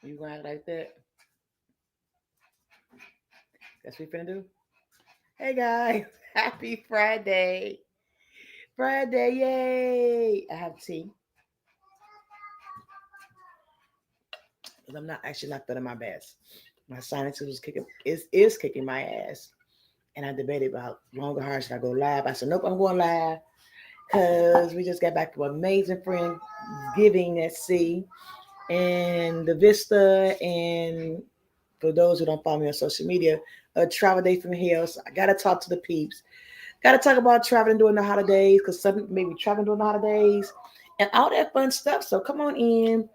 You gonna act like that? That's what we finna do. Hey guys, happy Friday. Friday, yay! I have tea. Because I'm not actually not feeling my best. My sinuses is kicking my ass. And I debated about long or hard should I go live. I said, nope, I'm going live. Because we just got back to amazing Friendsgiving at sea and the Vista. And for those who don't follow me on social media, a travel day from hell. So I got to talk to the peeps. Got to talk about traveling during the holidays because some people may be traveling during the holidays and all that fun stuff. So come on in.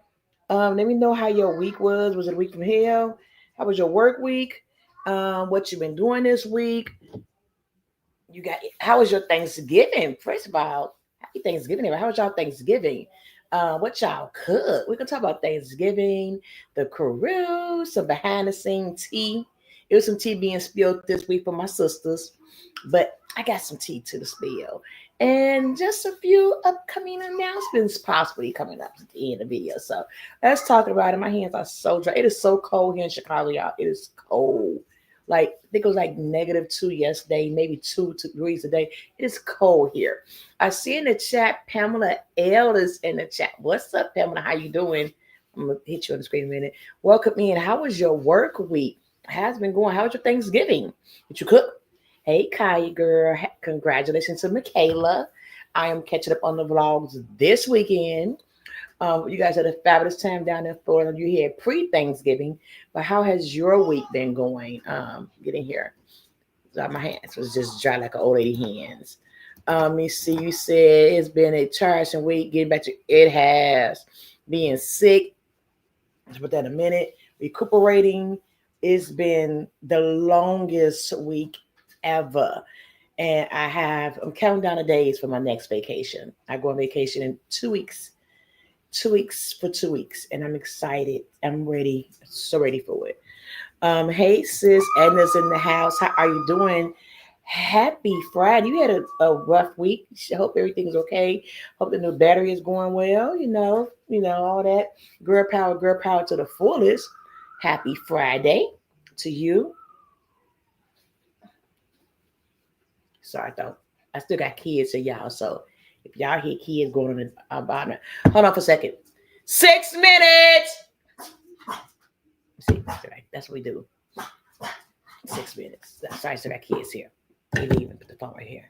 Let me know how your week was. Was it a week from hell? How was your work week? What you been doing this week? You got how was your Thanksgiving? First of all, happy Thanksgiving. How was y'all Thanksgiving? What y'all cook? We can talk about Thanksgiving, the cruise, some behind the scene tea. It was some tea being spilled this week for my sisters, but I got some tea to the spill. And just a few upcoming announcements possibly coming up at the end of the video. So let's talk about it. My hands are so dry. It is so cold here in Chicago, y'all. It is cold. Like I think it was like -2 yesterday, maybe 2 degrees a day. It is cold here. I see in the chat Pamela L is in the chat. What's up, Pamela? How you doing? I'm gonna hit you on the screen in a minute. Welcome in. How was your work week? How's it been going? How was your Thanksgiving? Did you cook? Hey, Kaya girl. Congratulations to Michaela. I am catching up on the vlogs this weekend. You guys had a fabulous time down in Florida. You had pre-Thanksgiving, but how has your week been going? Getting here, my hands was just dry like an old lady hands. Let me see. You said it's been a tiresome week. Getting back to it has being sick. Let's put that in a minute. Recuperating. It's been the longest week ever. And I'm counting down the days for my next vacation. I go on vacation in 2 weeks. 2 weeks for 2 weeks. And I'm excited. I'm ready. So ready for it. Hey sis, Edna's in the house. How are you doing? Happy Friday. You had a rough week. I hope everything's okay. Hope the new battery is going well. All that. Girl power to the fullest. Happy Friday to you. Sorry, though. I still got kids to y'all. So if y'all hear kids going on the bottom, hold on for a second. 6 minutes. See, that's what we do. 6 minutes. Sorry, I still got kids here. Maybe even put the phone right here.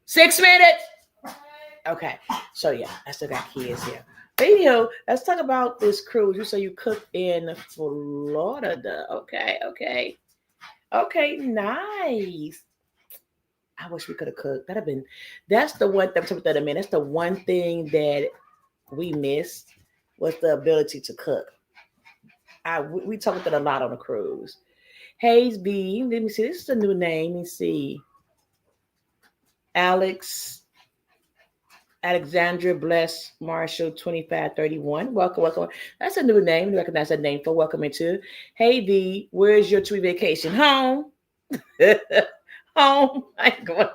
6 minutes. Okay. So yeah, I still got kids here. But anyhow, let's talk about this cruise. You say you cooked in Florida. Okay, nice. I wish we could have cooked. That's the one thing that I mean. That's the one thing that we missed was the ability to cook. We talked about that a lot on the cruise. Hayes B. Let me see. This is a new name. Let me see. Alexandra Bless Marshall 2531. Welcome. That's a new name. You recognize that name for welcome into. Hey V, where's your 2 vacation? Home. Home. I going.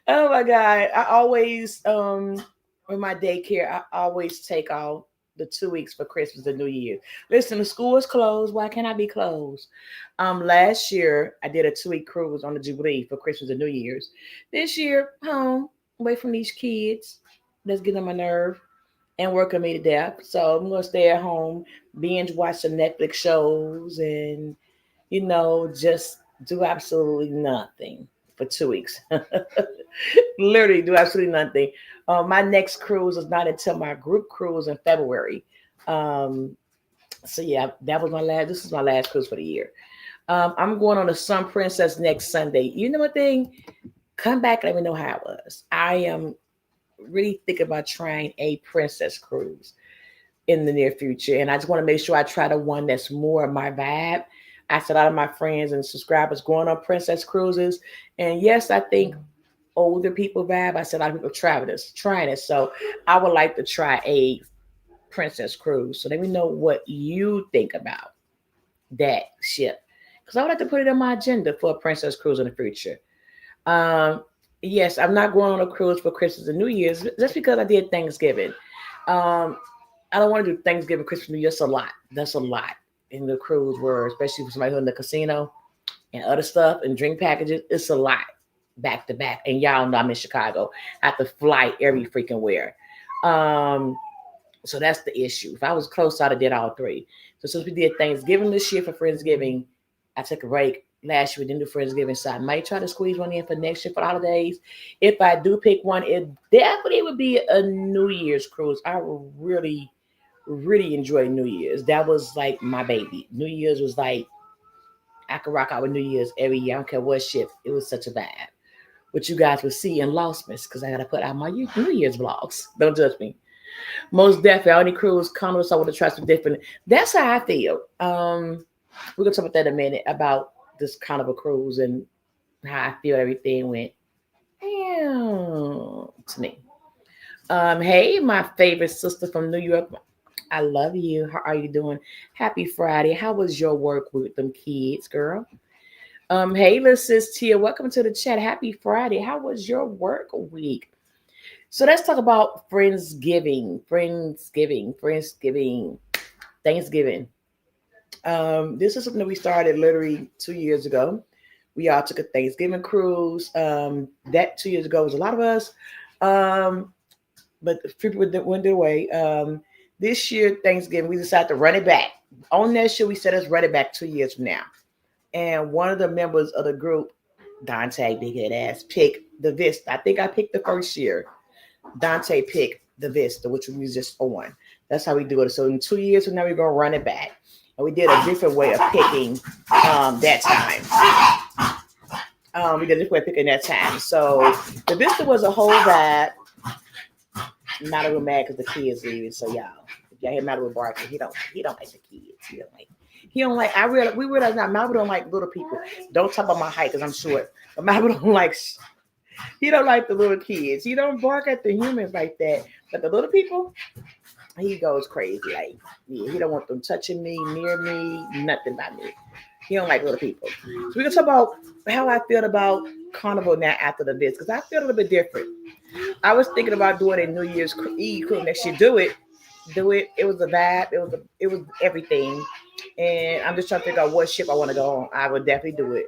Oh my God. I always with my daycare, I always take off the 2 weeks for Christmas and New Year. Listen, the school is closed. Why can't I be closed? Last year I did a 2 week cruise on the Jubilee for Christmas and New Year's. This year, home, away from these kids. That's getting on my nerve and working me to death. So I'm gonna stay at home, binge watch some Netflix shows, and just do absolutely nothing for 2 weeks. Literally do absolutely nothing. My next cruise is not until my group cruise in February. Um, so yeah, that was my last. This is my last cruise for the year. I'm going on a Sun Princess next Sunday. You know what thing? Come back and let me know how it was. I am really thinking about trying a princess cruise in the near future, and I just want to make sure I try the one that's more of my vibe. I said a lot of my friends and subscribers going on princess cruises, and yes, I think older people vibe. I said a lot of people trying it. So I would like to try a princess cruise. So let me know what you think about that ship. Because I would like to put it on my agenda for a princess cruise in the future. Um, yes, I'm not going on a cruise for Christmas and New Year's just because I did Thanksgiving. Um, I don't want to do Thanksgiving, Christmas, New Year. That's a lot. That's a lot. And the cruise were, especially for somebody who in the casino and other stuff and drink packages, it's a lot back to back. And y'all know I'm in Chicago. I have to fly every freaking where. Um, so that's the issue. If I was close, I'd have did all three. So since we did Thanksgiving this year for Friendsgiving, I took a break. Last year we didn't do Friendsgiving, so I might try to squeeze one in for next year for the holidays. If I do pick one, it definitely would be a New Year's cruise. I really, really enjoy New Year's. That was like my baby. New Year's was like I could rock out with New Year's every year. I don't care what shift. It was such a vibe. Which you guys will see in Lostmas because I gotta put out my New Year's vlogs. Don't judge me. Most definitely, only cruise Carnival, so I would have tried some different. That's how I feel. We're gonna talk about that in a minute about this Carnival cruise and how I feel everything went. To me. Hey, my favorite sister from New York. I love you. How are you doing? Happy Friday. How was your work with them kids, girl? Hey, little sis Tia, welcome to the chat. Happy Friday. How was your work week? So let's talk about Friendsgiving, Thanksgiving. This is something that we started literally 2 years ago. We all took a Thanksgiving cruise. That 2 years ago was a lot of us, but people went their way. This year, Thanksgiving, we decided to run it back. On that year, we said let's run it back 2 years from now. And one of the members of the group, Dante, big head ass, picked the Vista. I think I picked the first year. Dante picked the Vista, which we was just on. That's how we do it. So in 2 years from now, we're gonna run it back. And we did a different way of picking that time. We did a different way of picking that time. So the Vista was a whole vibe. I'm not real mad because the kids leaving. So y'all, if y'all hear Matter barking, he don't like the kids. He don't like. We realize now Malvo don't like little people. Don't talk about my height because I'm short. But Malvo don't like. He don't like the little kids. He don't bark at the humans like that. But the little people, he goes crazy. Like, yeah, he don't want them touching me, near me, nothing by me. He don't like little people. So we're gonna talk about how I feel about Carnival now after the visit because I feel a little bit different. I was thinking about doing a New Year's Eve cruise next year. Do it. It was a vibe. It was everything. And I'm just trying to figure out what ship I want to go on. I would definitely do it.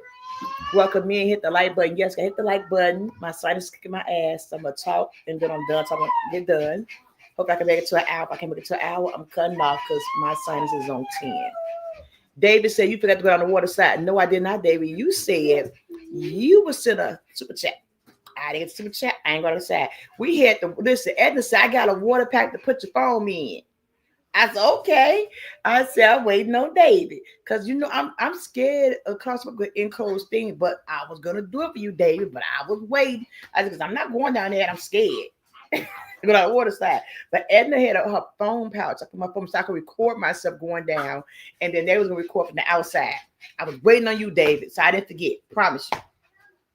Welcome in, hit the like button. Yes, I hit the like button. My sinus is kicking my ass. I'm gonna talk and then I'm done. So I'm gonna get done. Hope I can make it to an hour. If I can make it to an hour, I'm cutting off because my sinus is on 10. David said you forgot to go on the water side. No, I did not, David. You said you was in a super chat. I didn't get super chat. I ain't going to the side. We had to listen. Edna said I got a water pack to put your phone in. I said, okay. I said, I'm waiting on David. Because, you know, I'm scared of customer enclosed thing, but I was going to do it for you, David, but I was waiting. I said, because I'm not going down there and I'm scared. Go down the water side. But Edna had her phone pouch. I put my phone so I could record myself going down, and then they was going to record from the outside. I was waiting on you, David, so I didn't forget. Promise you.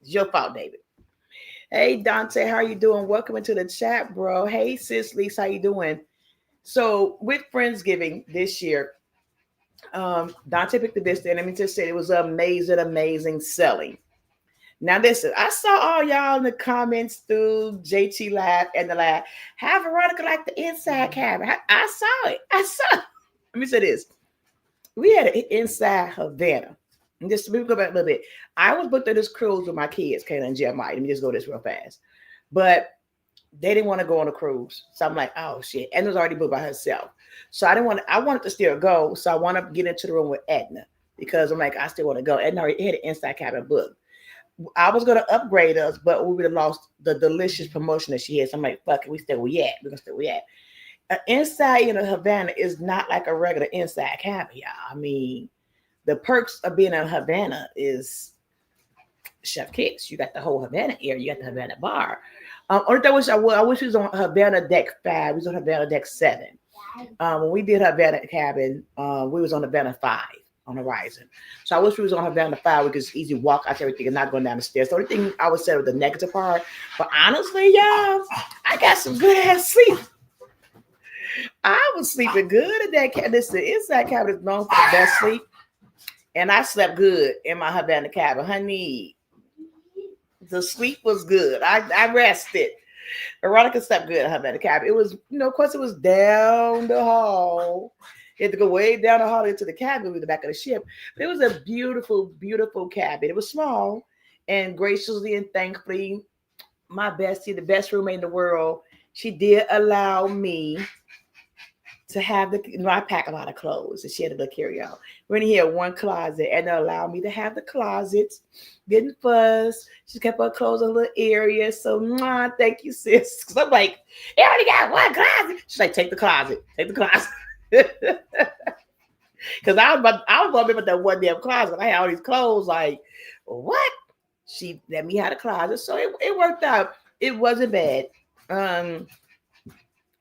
It's your fault, David. Hey, Dante, how are you doing? Welcome into the chat, bro. Hey, sis Lisa, how you doing? So with Friendsgiving this year, Dante picked the Vista, and let me just say it was amazing selling. Now listen, I saw all y'all in the comments through JT Live and the Live. How Veronica like the inside cabin? I saw it. Let me say this. We had an inside Havana. And just let me go back a little bit. I was booked on this cruise with my kids, Kayla and Jeremiah. Let me just go this real fast. But they didn't want to go on a cruise. So I'm like, oh shit. Edna was already booked by herself. So I wanted to still go. So I want to get into the room with Edna because I'm like, I still want to go. Edna already had an inside cabin booked. I was going to upgrade us, but we would have lost the delicious promotion that she had. So I'm like, fuck it, we stay where we at. We're going to stay where we at. Inside in a Havana is not like a regular inside cabin, y'all. I mean, the perks of being in Havana is chef kicks. You got the whole Havana area. You got the Havana bar. Only thing I wish we was on Havana deck 5. We was on Havana deck 7. When we did Havana cabin, we was on Havana 5 on Horizon. So I wish we was on Havana 5. We could just easily walk out to everything and not going down the stairs. The only thing I would say was the negative part. But honestly, y'all, I got some good ass sleep. I was sleeping good in that cabin. Listen, inside cabin is known for the best sleep. And I slept good in my Havana cabin. Honey, the sleep was good. I rested. Veronica slept good at her bed cabin. It was, of course, it was down the hall. You had to go way down the hall into the cabin with the back of the ship. But it was a beautiful, beautiful cabin. It was small, and graciously and thankfully, my bestie, the best roommate in the world, she did allow me to have I pack a lot of clothes, and she had to carry out. We only had one closet, and they allowed me to have the closets. Didn't fuss. She kept her clothes in a little area. So, thank you, sis. Because I'm like, you only got one closet. She's like, take the closet. Take the closet. Because I was wondering about that one damn closet. I had all these clothes. Like, what? She let me have a closet. So it worked out. It wasn't bad.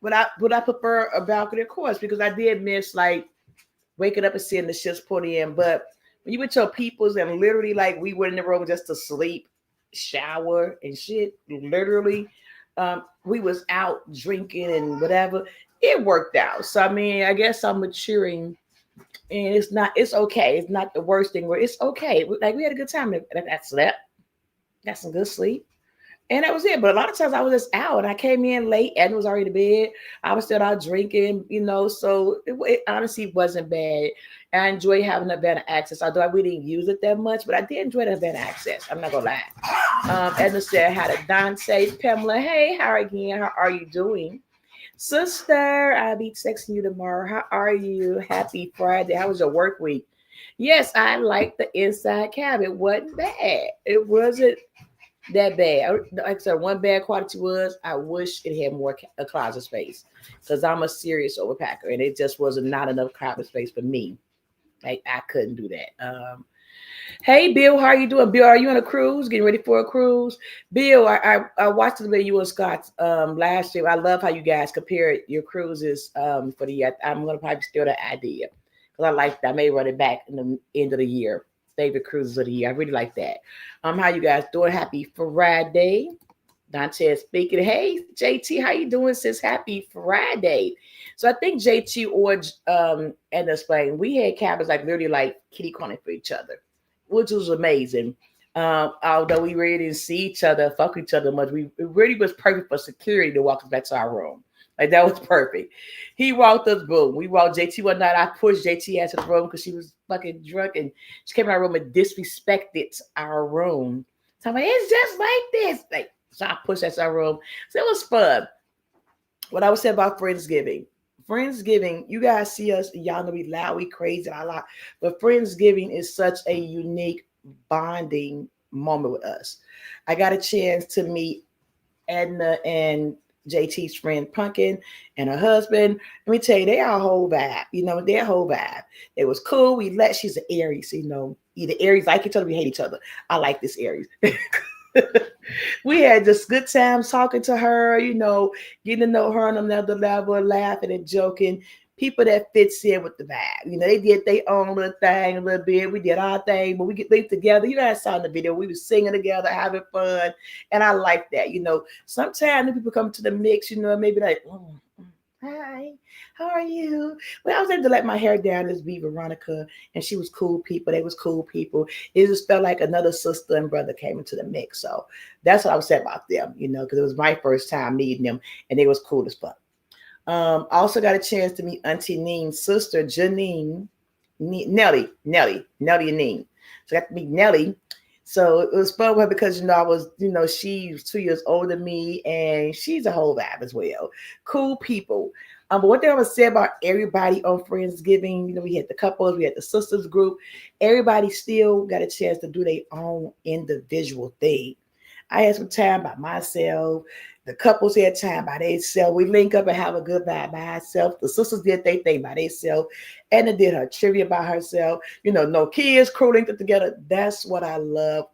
Would I prefer a balcony? Of course, because I did miss like waking up and seeing the ships put in. But when you with your peoples and literally like we were in the room just to sleep, shower and shit, literally, we was out drinking and whatever. It worked out. So I mean, I guess I'm maturing, and it's okay. It's not the worst thing. Where it's okay. Like we had a good time. I slept, got some good sleep. And that was it. But a lot of times I was just out and I came in late and was already to bed. I was still out drinking, so it honestly wasn't bad. I enjoy having a better access, although we didn't use it that much, but I did enjoy the better access. I'm not going to lie. Edna said, hi to Dante. Pamela, hey, how again? How are you doing? Sister, I'll be texting you tomorrow. How are you? Happy Friday. How was your work week? Yes, I like the inside cab. It wasn't bad. It wasn't that bad. Like I said, one bad quality was I wish it had more a closet space because I'm a serious overpacker and it just wasn't not enough closet space for me. Like I couldn't do that. Hey Bill, how are you doing? Bill, are you on a cruise? Getting ready for a cruise? Bill, I watched the video you and Scott last year. I love how you guys compared your cruises for the year. I'm gonna probably steal that idea because I like that. I may run it back in the end of the year. Favorite cruises of the year. I really like that. How you guys doing? Happy Friday. Dante is speaking. Hey, JT, how you doing? Says happy Friday. So I think JT or and explain we had cabins like literally like kitty corner for each other, which was amazing. Although we really didn't see each other, fuck each other much, it really was perfect for security to walk us back to our room. Like that was perfect. He walked us, boom. We walked JT one night. I pushed JT out to the room because she was fucking drunk and she came in our room and disrespected our room. So I'm like, it's just like this. Like, so I pushed out to our room. So it was fun. What I would say about Friendsgiving. Friendsgiving, you guys see us, y'all know we loud, we crazy, a lot. But Friendsgiving is such a unique bonding moment with us. I got a chance to meet Edna and JT's friend Pumpkin and her husband. Let me tell you, they are a whole vibe. Their whole vibe. It was cool. She's an Aries, either Aries like each other, we hate each other. I like this Aries. We had just good times talking to her, getting to know her on another level, laughing and joking. People that fits in with the vibe. They did their own little thing a little bit. We did our thing, but we get linked together. You guys saw in the video, we were singing together, having fun. And I like that. Sometimes people come to the mix, maybe like, hi, how are you? Well, I was able to let my hair down, this be Veronica, and she was cool people. They was cool people. It just felt like another sister and brother came into the mix. So that's what I was saying about them, because it was my first time meeting them, and they was cool as fuck. Also got a chance to meet Auntie Neen's sister, Janine, Nellie and Neen. So I got to meet Nellie. So it was fun with her because, I was, she's 2 years older than me and she's a whole vibe as well. Cool people. But one thing I would say about everybody on Friendsgiving, we had the couples, we had the sisters group. Everybody still got a chance to do their own individual thing. I had some time by myself. The couples had time by themselves. We link up and have a good vibe by ourselves. The sisters did their thing by themselves. Anna did her trivia by herself. No kids, crew linked it together. That's what I love.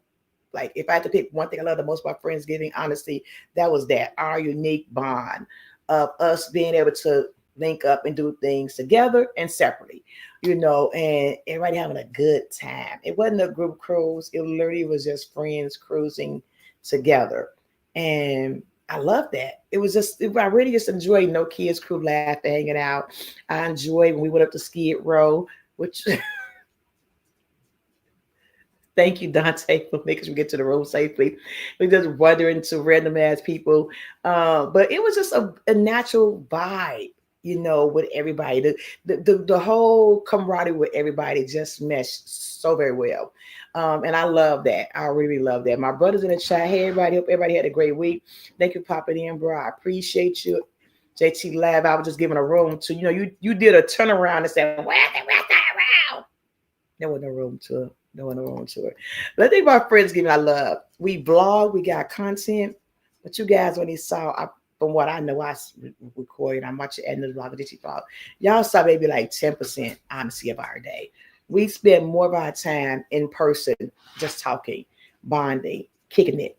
Like, if I had to pick one thing I love the most about Friendsgiving, honestly, that was that, our unique bond of us being able to link up and do things together and separately, and everybody having a good time. It wasn't a group cruise. It literally was just friends cruising together. And I love that. It was just, I really just enjoyed no kids crew laughing, hanging out. I enjoyed when we went up to Skid Row, which Thank you, Dante, for making sure we get to the road safely. We just wandering to random ass people. But it was just a natural vibe, with everybody. The whole camaraderie with everybody just meshed so very well. And I love that. I really love that. My brothers in the chat, hey everybody, hope everybody had a great week. Thank you for popping in, bro. I appreciate you. JT Lab, I was just giving a room to, you did a turnaround and said, where's that around? There wasn't no room to it. No one wrong to it. But I think about Friendsgiving, I love. We vlog, we got content, but you guys only saw, from what I know, I recorded, I'm watching the end of the vlog, that you vlog. Y'all saw maybe like 10%, honestly, of our day. We spend more of our time in person, just talking, bonding, kicking it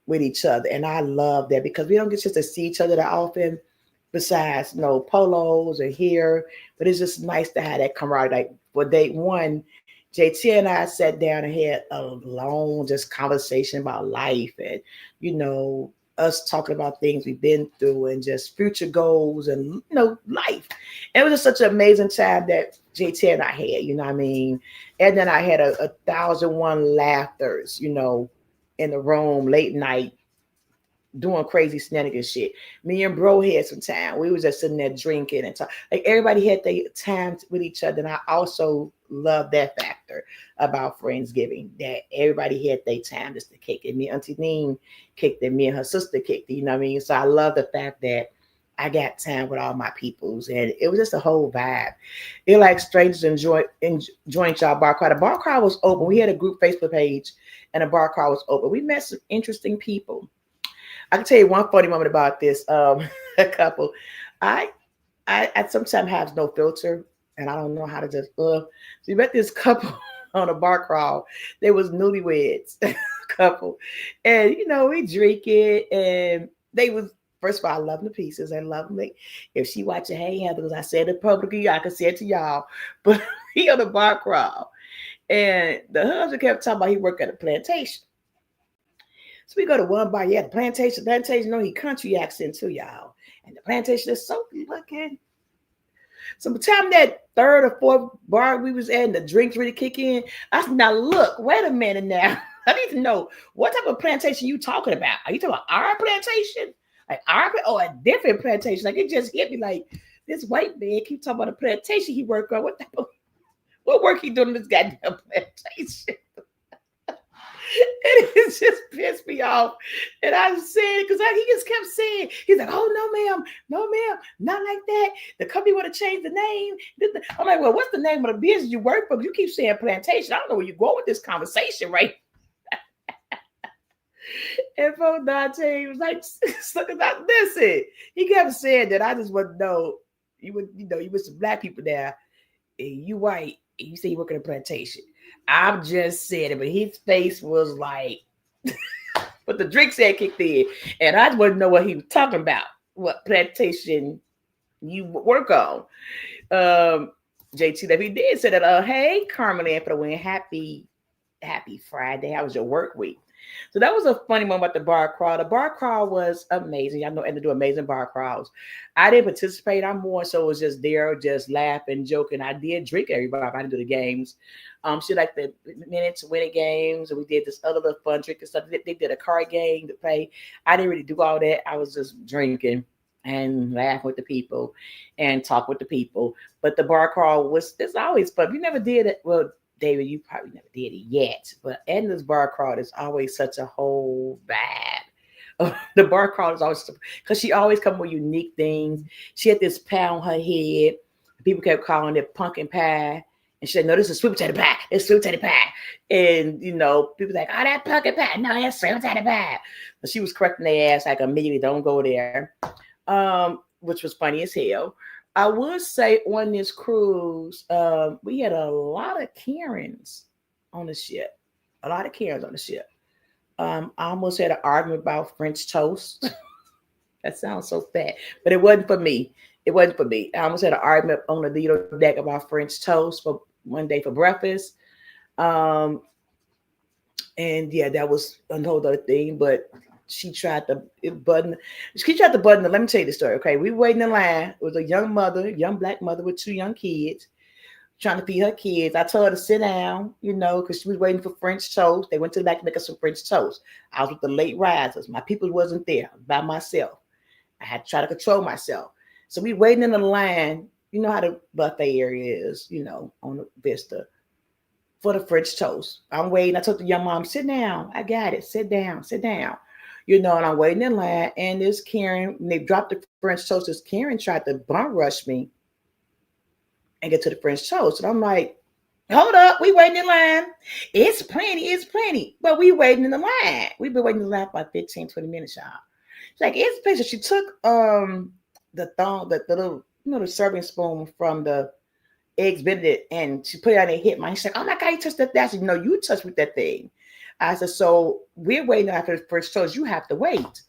with each other. And I love that because we don't get just to see each other that often, besides, polos or here, but it's just nice to have that camaraderie. Like for day one, JT and I sat down and had a long just conversation about life and, us talking about things we've been through and just future goals and, life. It was just such an amazing time that JT and I had, you know what I mean? And then I had a 1,001 laughters, in the room late night doing crazy shenanigans shit. Me and bro had some time. We was just sitting there drinking and talk. Like everybody had their time with each other. And I also love that factor about Friendsgiving, that everybody had their time just to kick it. Me, Auntie Neen kicked it. Me and her sister kicked it. You know what I mean? So I love the fact that I got time with all my peoples. And it was just a whole vibe. It like strangers enjoying y'all bar crowd. The bar crowd was open. We had a group Facebook page and a bar crowd was open. We met some interesting people. I can tell you one funny moment about this. A couple, I sometimes have no filter, and I don't know how to just. So we met this couple on a bar crawl. They was newlyweds, couple, and we drink it, and they was. First of all, I love them to pieces. I love them. If she watching, hey, Heather, because I said it publicly, I can say it to y'all. But he on the bar crawl, and the husband kept talking about he worked at a plantation. So we go to one bar, yeah, the plantation, he country accent too, y'all. And the plantation is so good looking. So by the time that third or fourth bar we was at and the drinks really kick in, I said, now look, wait a minute now. I need to know what type of plantation you talking about. Are you talking about our plantation? Like our or a different plantation? Like it just hit me like this white man keep talking about a plantation he worked on. What work he doing in this goddamn plantation? And it just pissed me off. And I said, because he just kept saying, he's like, oh, no, ma'am, not like that. The company want to change the name. I'm like, well, what's the name of the business you work for? You keep saying plantation. I don't know where you're going with this conversation, right? And for Dante, he was like, listen. He kept saying that. I just want to know, you with some black people there, and you white, and you say you work in a plantation. I've just said it, but his face was like, but the drinks had kicked in, and I just want to know what he was talking about, what plantation you work on. JT, that he did say that, hey, Carnival for the win, happy Friday. How was your work week? So that was a funny one about the bar crawl. The bar crawl was amazing. I know and to do amazing bar crawls. I didn't participate. I'm more so was just there, just laughing, joking. I did drink everybody. I didn't do the games. She liked the minute to win it games, and we did this other little fun drinking stuff. They did a card game to play. I didn't really do all that. I was just drinking and laugh with the people and talk with the people. But the bar crawl it's always fun. We never did it. Well, David, you probably never did it yet, but Edna's bar crawl is always such a whole vibe. The bar crawl is always, because she always come with unique things. She had this pie on her head. People kept calling it pumpkin pie. And she said, no, this is sweet potato pie. It's sweet potato pie. And, people like, oh, that pumpkin pie. No, that's sweet potato pie. But she was correcting their ass like immediately, don't go there, which was funny as hell. I would say on this cruise, we had a lot of Karens on the ship. A lot of Karens on the ship. I almost had an argument about French toast. That sounds so fat, but it wasn't for me. It wasn't for me. I almost had an argument on the Lido deck about French toast for one day for breakfast. And yeah, that was a whole other thing, but she tried to button. Let me tell you the story. Okay. We waiting in line. It was a young black mother with two young kids. trying to feed her kids. I told her to sit down, because she was waiting for French toast. They went to the back to make us some French toast. I was with the late risers. My people wasn't there. I was by myself. I had to try to control myself. So we waiting in the line. You know how the buffet area is, on the Vista for the French toast. I'm waiting. I told the young mom, sit down. I got it. Sit down. Sit down. And I'm waiting in line. And this Karen, when they dropped the French toast, this Karen tried to bum rush me and get to the French toast. And I'm like, hold up, we waiting in line. It's plenty. But we waiting in the line. We've been waiting in the line for about 15, 20 minutes, y'all. She's like, it's plenty. She took the little, the serving spoon from the eggs Benedict, and she put it on and hit mine. She's like, oh my God, you touched that. I said, no, you touched with that thing. I said, so we're waiting after the French toast. You have to wait.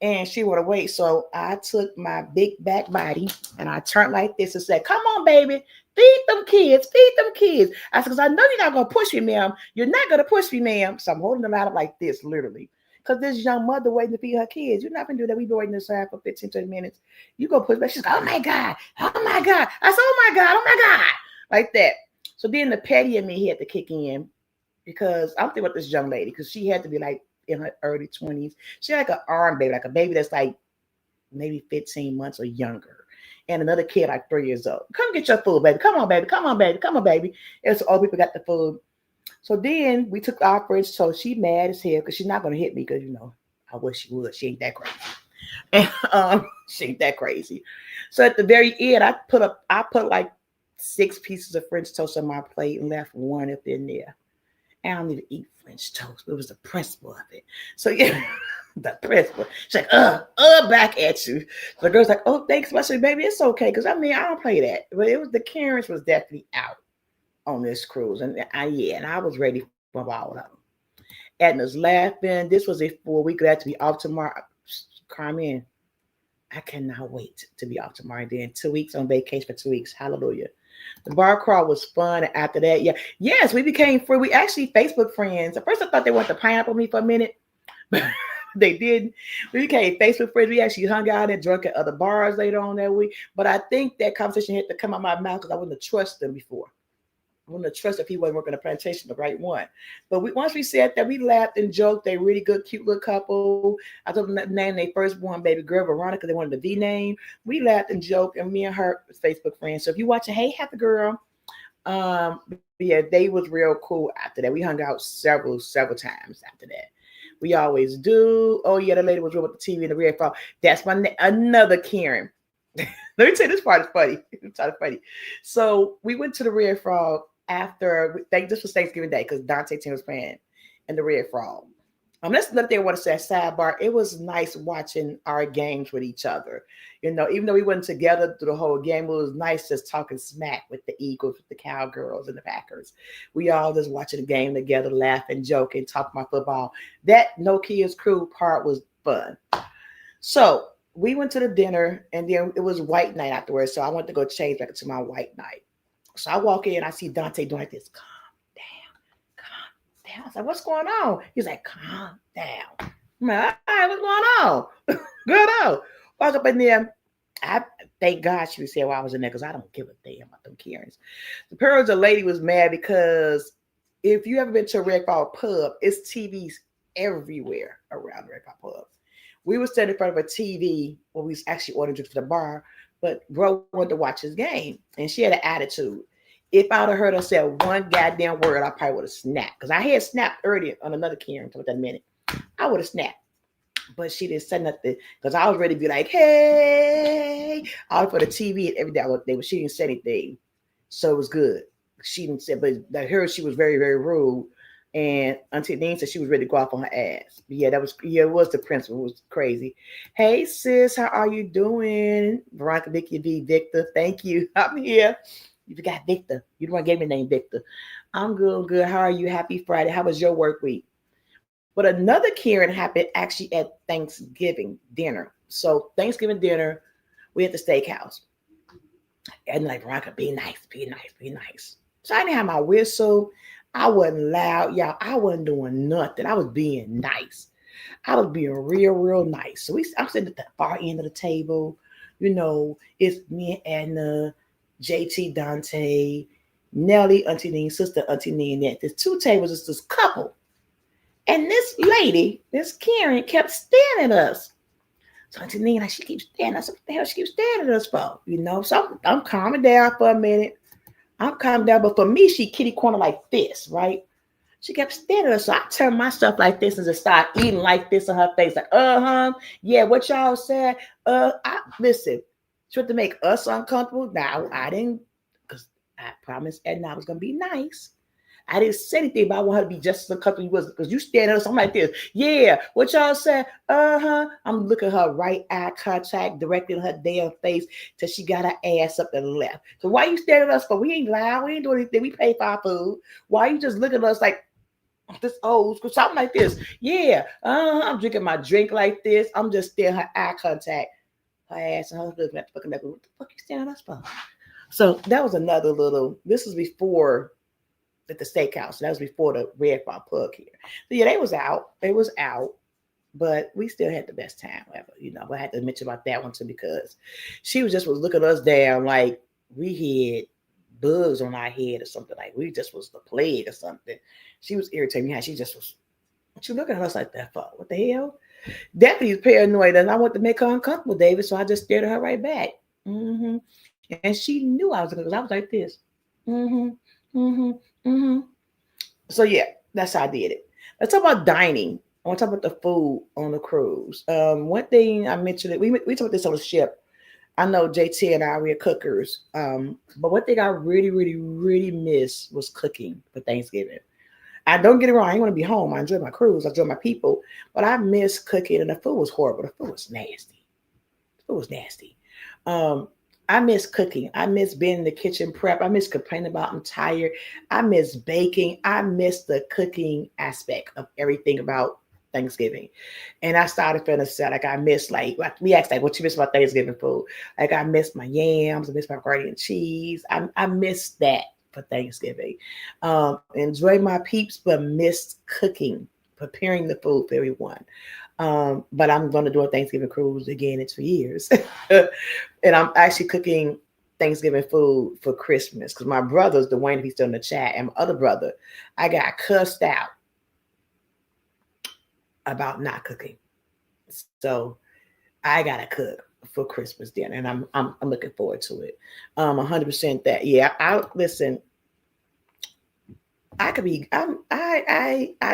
And she would have wait. So I took my big back body and I turned like this and said, come on, baby, feed them kids. I said, because I know you're not going to push me, ma'am. You're not going to push me, ma'am. So I'm holding them out like this, literally. Because this young mother waiting to feed her kids. You're not going to do that. We've been waiting this side for 15, 20 minutes. You go push back. She's like, oh my God. I said, oh my God. Like that. So then the petty in me had to kick in because I'm thinking about this young lady because she had to be like in her early 20s. She had like an arm baby, like a baby that's like maybe 15 months or younger. And another kid like 3 years old. Come get your food, baby. Come on, baby. And so all people got the food. So then we took our French toast. She mad as hell because she's not going to hit me because, I wish she would. She ain't that crazy. And she ain't that crazy. So at the very end, I put like 6 pieces of French toast on my plate and left one up in there. And I don't need to eat French toast, but it was the principle of it. So yeah, the principle. She's like, back at you. The girl's like, oh, thanks. I said, baby, it's okay. Because I don't play that. But it was the Karens was definitely out on this cruise. And I was ready for all of them. Edna's laughing. This was before we glad to be off tomorrow. Carmen, I cannot wait to be off tomorrow. Then 2 weeks on vacation for 2 weeks. Hallelujah. The bar crawl was fun. After that, yes, we became free. We actually Facebook friends. At first, I thought they wanted to pineapple me for a minute, but they didn't. We became Facebook friends. We actually hung out and drunk at other bars later on that week. But I think that conversation had to come out of my mouth because I wouldn't have trusted them before. I wouldn't have trusted if he wasn't working the plantation, the right one. But once we said that, we laughed and joked. They really good, cute little couple. I told them to name their firstborn baby girl Veronica. They wanted the V name. We laughed and joked, and me and her was Facebook friends. So if you're watching, hey, happy girl. They was real cool after that. We hung out several times after that. We always do. Oh yeah, the lady was real with the TV and the red phone. That's another Karen. Let me tell you, this part is funny. It's kind of funny. So we went to the Red Frog after, this was Thanksgiving Day because Dante team was playing in the Red Frog. That's another thing I want to say, sidebar. It was nice watching our games with each other. Even though we weren't together through the whole game, it was nice just talking smack with the Eagles, with the Cowgirls, and the Packers. We all just watching the game together, laughing, joking, talking about football. That No Kids Crew part was fun. So we went to the dinner, and then it was white night afterwards. So I went to go change back into my white night. So I walk in, I see Dante doing like this. Calm down. I was like, what's going on? He's like, calm down. I'm like, all right, what's going on? Good on. Walk up in there. I thank God she was here while I was in there because I don't give a damn about them Karens. The parents, lady was mad because if you ever been to a Red Frog pub, it's TVs everywhere around the Red Frog pub. We were standing in front of a TV when we was actually ordering drinks for the bar, but bro wanted to watch his game, and she had an attitude. If I would have heard her say one goddamn word, I probably would have snapped. Because I had snapped earlier on another Karen, talk about that in a minute. I would have snapped. But she didn't say nothing because I was ready to be like, hey, all for the TV and every day. But she didn't say anything. So it was good. She didn't say, but I heard she was very, very rude. And Auntie Dean said she was ready to go off on her ass. But it was the principal. It was crazy. Hey, sis, how are you doing? Veronica, Vicky, V, Victor. Thank you. I'm here. You forgot Victor. You the one gave me the name Victor. I'm good. How are you? Happy Friday. How was your work week? But another Karen happened actually at Thanksgiving dinner. So Thanksgiving dinner, we at the steakhouse. And like, Veronica, be nice. So I didn't have my whistle. I wasn't loud, y'all. I wasn't doing nothing. I was being nice. I was being real, real nice. So I'm sitting at the far end of the table. It's me and Edna, JT, Dante, Nellie, Auntie Nene, sister, Auntie Nene. There's two tables. It's this couple. And this lady, this Karen, kept staring at us. So Auntie Nene, like, she keeps staring at us. What the hell she keeps staring at us for? So I'm calming down for a minute. I'm calming down. But for me, she kitty corner like this, right? She kept staring at us. So I turned my stuff like this and just started eating like this in her face. Like, yeah, what y'all said? Listen, she wanted to make us uncomfortable. Now, I didn't, because I promised Edna I was going to be nice. I didn't say anything, but I want her to be just as uncomfortable you was, because you stand up, I'm like this. Yeah, what y'all said? I'm looking at her right eye contact directly in her damn face till she got her ass up to the left. So why you staring at us for? We ain't loud, we ain't doing anything, we pay for our food. Why you just looking at us like this old school, something like this? Yeah, I'm drinking my drink like this. I'm just staring her eye contact, her ass and her looking at the fucking level. What the fuck you staring at us for? So that was another little. This was before at the steakhouse. That was before the Red Bar Pug here. So yeah, they was out. They was out, but we still had the best time ever. I had to mention about that one too, because she was looking us down like we had bugs on our head or something, like we just was the plague or something. She was irritating me how she just was. What you looking at us like that for? What the hell? Definitely was paranoid, and I wanted to make her uncomfortable, David. So I just stared at her right back. And she knew I was because I was like this. Mm-hmm. Mm-hmm. Mm-hmm. So yeah, that's how I did it. Let's talk about dining. I want to talk about the food on the cruise. One thing I mentioned it. We talked about this on the ship. I know JT and I we're cookers. But one thing I really, really, really miss was cooking for Thanksgiving. I don't get it wrong. I ain't want to be home. I enjoy my cruise. I enjoy my people. But I miss cooking, and the food was horrible. The food was nasty. The food was nasty. Um, I miss cooking. I miss being in the kitchen prep. I miss complaining about I'm tired. I miss baking. I miss the cooking aspect of everything about Thanksgiving. And I started feeling sad. Like I miss like we asked like what you miss about Thanksgiving food. Like I miss my yams, I miss my macaroni and cheese. I miss that for Thanksgiving. Enjoy my peeps, but missed cooking, preparing the food for everyone. But I'm going to do a Thanksgiving cruise again in 2 years. And I'm actually cooking Thanksgiving food for Christmas because my brother's Dwayne, if he's still in the chat, and my other brother, I got cussed out about not cooking. So I gotta cook for Christmas dinner, and I'm looking forward to it. 100% that. Yeah, I listen. I could be. I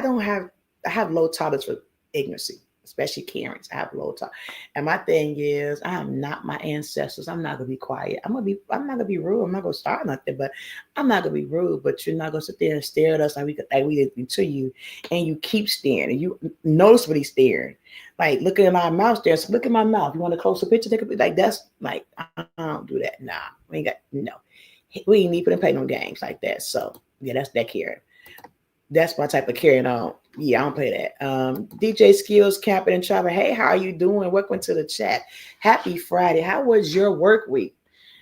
don't have. I have low tolerance for ignorance, especially Karens. I have low tolerance, and my thing is, I am not my ancestors. I'm not gonna be quiet. I'm not gonna be rude. I'm not gonna start nothing, but I'm not gonna be rude. But you're not gonna sit there and stare at us like we did to you, and you keep staring, and you notice what he's staring, like looking in our mouth. There, so look at my mouth. You want a closer picture? Take a picture. Like that's like I don't do that. Nah, we ain't got no. We ain't even play no games like that. So yeah, that's that Karen. That's my type of carrying on. Yeah, I don't play that. DJ Skills, Camping and Travel. Hey, how are you doing? Welcome to the chat. Happy Friday. How was your work week?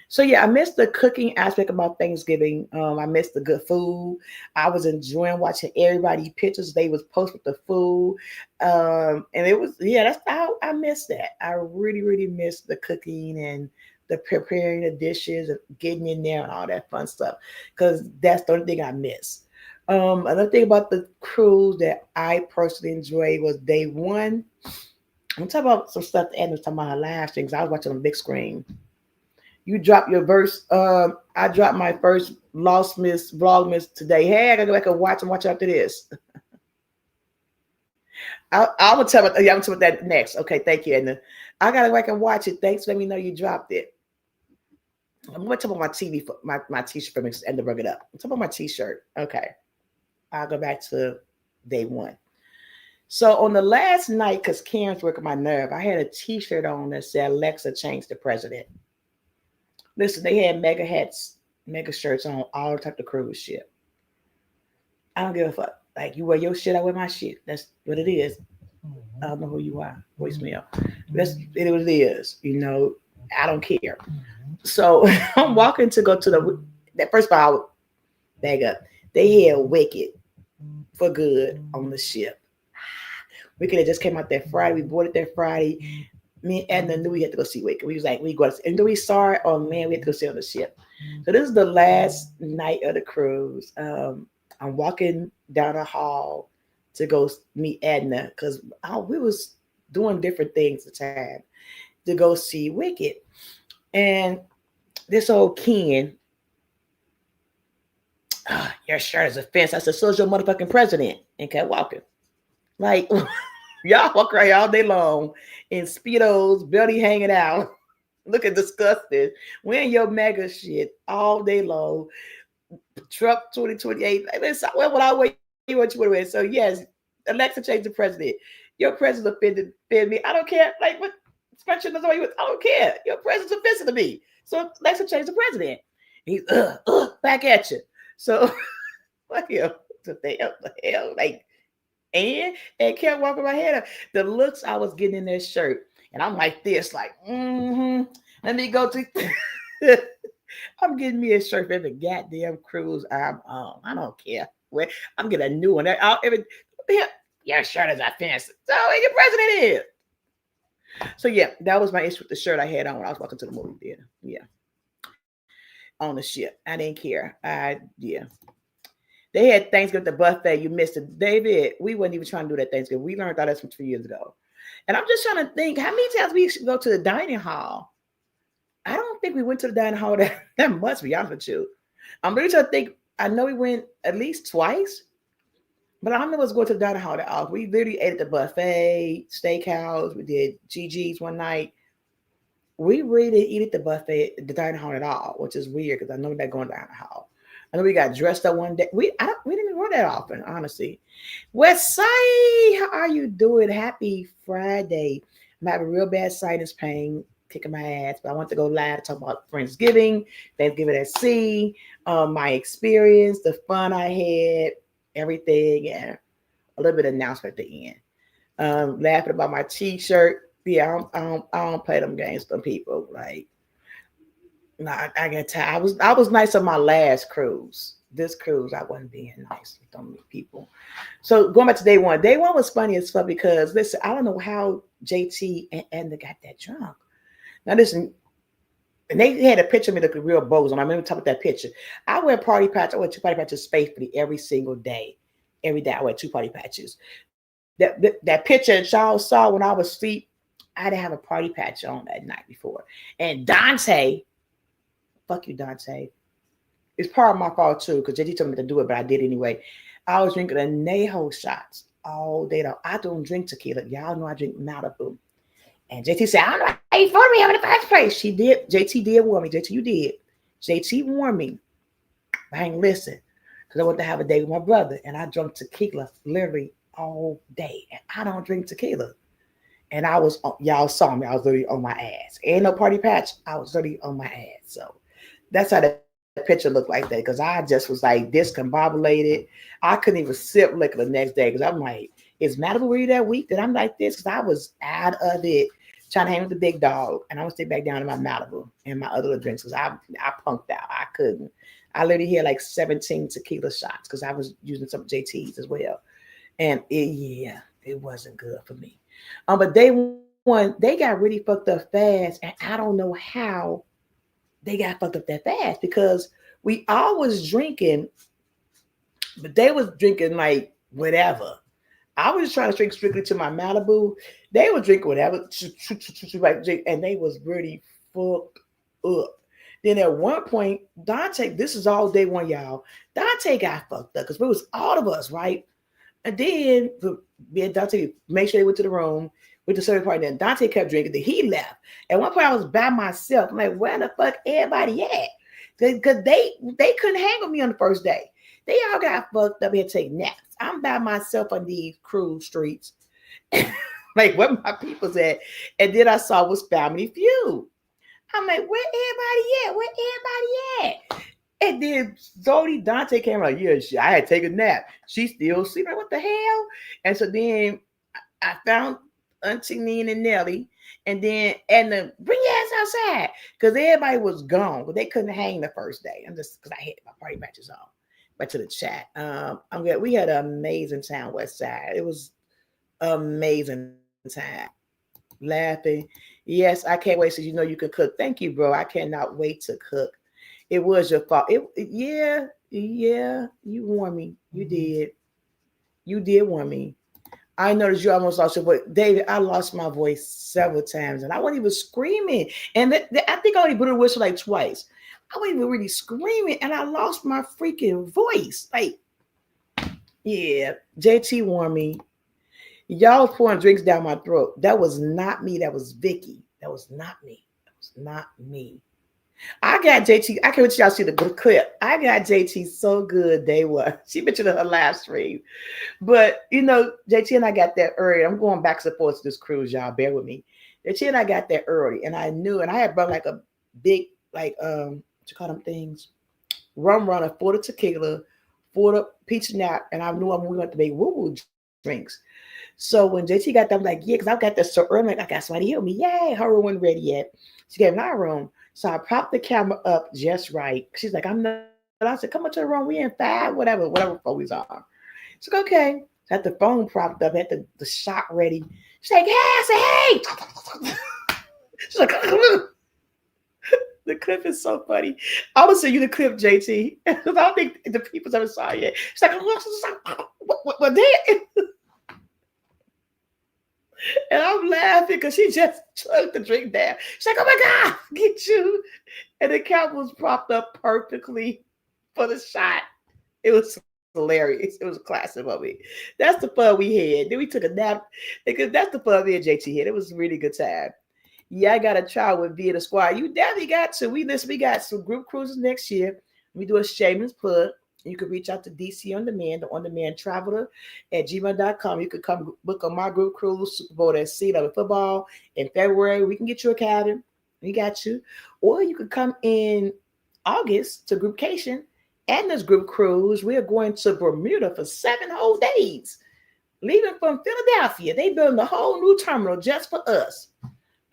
So yeah, I missed the cooking aspect about Thanksgiving. I missed the good food. I was enjoying watching everybody pictures they was posting the food. And it was, yeah, that's how I missed that. I really, really missed the cooking and the preparing the dishes and getting in there and all that fun stuff. Because that's the only thing I miss. Another thing about the cruise that I personally enjoyed was day one. I'm talking about some stuff that Anna was talking about her live stream because I was watching on the big screen. You dropped your verse. I dropped my first Lost Miss Vlogmas today. Hey, I gotta go back and watch after this. I'm gonna tell about, yeah, I'm gonna tell about that next. Okay, thank you, Edna. I gotta go back and watch it. Thanks for letting me know you dropped it. I'm gonna talk about my TV, my t-shirt for me and to bring it up. I'm talking about my t-shirt. Okay. I'll go back to day one. So on the last night, because Karen's working my nerve, I had a t-shirt on that said Alexa changed the president. Listen, they had mega hats, mega shirts on all type of cruise ship. I don't give a fuck. Like you wear your shit, I wear my shit. That's what it is. I don't know who you are. Voicemail. That's it. What it is. I don't care. So I'm walking to go to that first of all, back up. They had Wicked for good on the ship. Wicked had just came out that Friday. We boarded that Friday. Me and Edna knew we had to go see Wicked. We was like, we go, and then we saw it. Oh man, we had to go see it on the ship. So this is the last night of the cruise. I'm walking down the hall to go meet Edna because we was doing different things at the time to go see Wicked. And this old Ken, your shirt is a fence. I said, so's your motherfucking president. And kept walking. Like, y'all walk around all day long in Speedos, belly hanging out, looking disgusted, wearing your mega shit all day long. Trump 2028. Well, what I wear, what you want to wear. So, yes, Alexa changed the president. Your president offended me. I don't care. Like, what? Especially the way you, I don't care. Your president's offensive to me. So, Alexa changed the president. He's, back at you. So, what the hell? Like, and kept walking my head up. The looks I was getting in this shirt, and I'm like this, like, let me go to. I'm getting me a shirt for every goddamn cruise I'm on. I don't care. I'm getting a new one. Your shirt is offensive. So your president is. So yeah, that was my issue with the shirt I had on when I was walking to the movie theater. Yeah, on the ship. I didn't care. Yeah. They had Thanksgiving at the buffet. You missed it. David, we wasn't even trying to do that Thanksgiving. We learned all that from 2 years ago. And I'm just trying to think, how many times we should go to the dining hall? I don't think we went to the dining hall that much, to be honest with you. I'm really trying to think. I know we went at least twice, but I don't know what's going to the dining hall that often. We literally ate at the buffet, steakhouse. We did GG's one night. We really didn't eat at the buffet, the dining hall at all, which is weird because I know we're not going to the dining hall. I know we got dressed up one day. We didn't even go that often, honestly. Westside, how are you doing? Happy Friday. I'm having real bad sinus pain, kicking my ass, but I want to go live to talk about Friendsgiving, Thanksgiving at sea, my experience, the fun I had, everything, and a little bit of announcement at the end. Laughing about my T-shirt. Yeah, I don't play them games with them people. Like, I get tired. I was nice on my last cruise. This cruise, I wasn't being nice with them people. So going back to day one. Day one was funny as fuck because listen, I don't know how JT and Edna got that drunk. Now listen, and they had a picture of me looking real bogus. And I remember talking about that picture. I wear party patches. I wear 2 party patches faithfully every single day. Every day I wear 2 party patches. That picture that y'all saw when I was asleep, I didn't have a party patch on that night before. And Dante, fuck you, Dante. It's part of my fault too, because JT told me to do it, but I did anyway. I was drinking Añejo shots all day long. I don't drink tequila. Y'all know I drink Malibu. And JT said, I don't know how you for me in the first place. She did. JT did warn me. JT, you did. JT warned me. I ain't listen. Because I went to have a day with my brother, and I drank tequila literally all day. And I don't drink tequila. And I was, y'all saw me, I was literally on my ass. Ain't no party patch. I was literally on my ass. So that's how that picture looked like that. Because I just was like discombobulated. I couldn't even sip liquor the next day. Because I'm like, is Malibu really that weak that I'm like this? Because I was out of it, trying to hang with the big dog. And I would stay back down in my Malibu and my other drinks. Because I punked out. I couldn't. I literally had like 17 tequila shots. Because I was using some JTs as well. And it wasn't good for me. But they got really fucked up fast, and I don't know how they got fucked up that fast because we all was drinking, but they was drinking like whatever. I was just trying to drink strictly to my Malibu. They were drinking whatever, and they was really fucked up. Then at one point, Dante, this is all day one, y'all. Dante got fucked up because it was all of us, right? And then me and Dante made sure they went to the room with the service party. Then Dante kept drinking. Then he left. At one point, I was by myself. I'm like, where the fuck everybody at? Because they couldn't hang with me on the first day. They all got fucked up and take naps. I'm by myself on these cruise streets. Like, where my people's at? And then I saw was Family Feud. I'm like, where everybody at? Where everybody at? And then Zodi Dante came out, yeah, I had to take a nap. She's still sleeping. What the hell? And so then I found Auntie Nene and Nelly. And then bring your ass outside. Because everybody was gone. But they couldn't hang the first day. I'm just because I had my party matches on. Back to the chat. I'm good. We had an amazing time, West Side. It was amazing time. laughing. Yes, I can't wait. So you know you can cook. Thank you, bro. I cannot wait to cook. It was your fault. Yeah, yeah. You warned me. You did. You did warn me. I noticed you almost lost your voice, David. I lost my voice several times, and I wasn't even screaming. And I think I only blew the whistle like twice. I wasn't even really screaming, and I lost my freaking voice. Like, yeah, JT warned me. Y'all was pouring drinks down my throat. That was not me. That was Vicky. That was not me. That was not me. I got JT. I can't wait till y'all see the clip. I got JT so good day one. She mentioned in her last stream. But you know, JT and I got that early. I'm going back and forth to this cruise, y'all. Bear with me. JT and I got that early, and I knew, and I had brought like a big, like what you call them things? Rum runner, for the tequila, for the peach nap, and I knew we went to make woo-woo drinks. So when JT got them, like, yeah, because I got that so early, like, I got somebody to help me. Yay, her room wasn't ready yet. She gave me our room. So I propped the camera up just right. She's like, I'm not. I said, come up to the room. We in five, whatever phone we are. She's like, okay. So I had the phone propped up, had the shot ready. She's like, hey, I said, hey. She's like, the clip is so funny. I will send you the clip, JT. I don't think the people's ever saw it yet. She's like, what did? And I'm laughing because she just took the drink down. She's like, oh my God, get you. And the camera was propped up perfectly for the shot. It was hilarious. It was a classic movie. That's the fun we had. Then we took a nap because that's the fun me and JT had. It was a really good time. Yeah, I got to try with via the squad. You definitely got to. We got some group cruises next year. We do a shameless plug. You can reach out to DC On Demand, the On Demand Traveler at gmail.com. You can come book on my group cruise, Super Bowl at Sea Level Football in February. We can get you a cabin. We got you. Or you could come in August to Groupcation and this group cruise. We are going to Bermuda for 7 whole days. Leaving from Philadelphia. They building a whole new terminal just for us.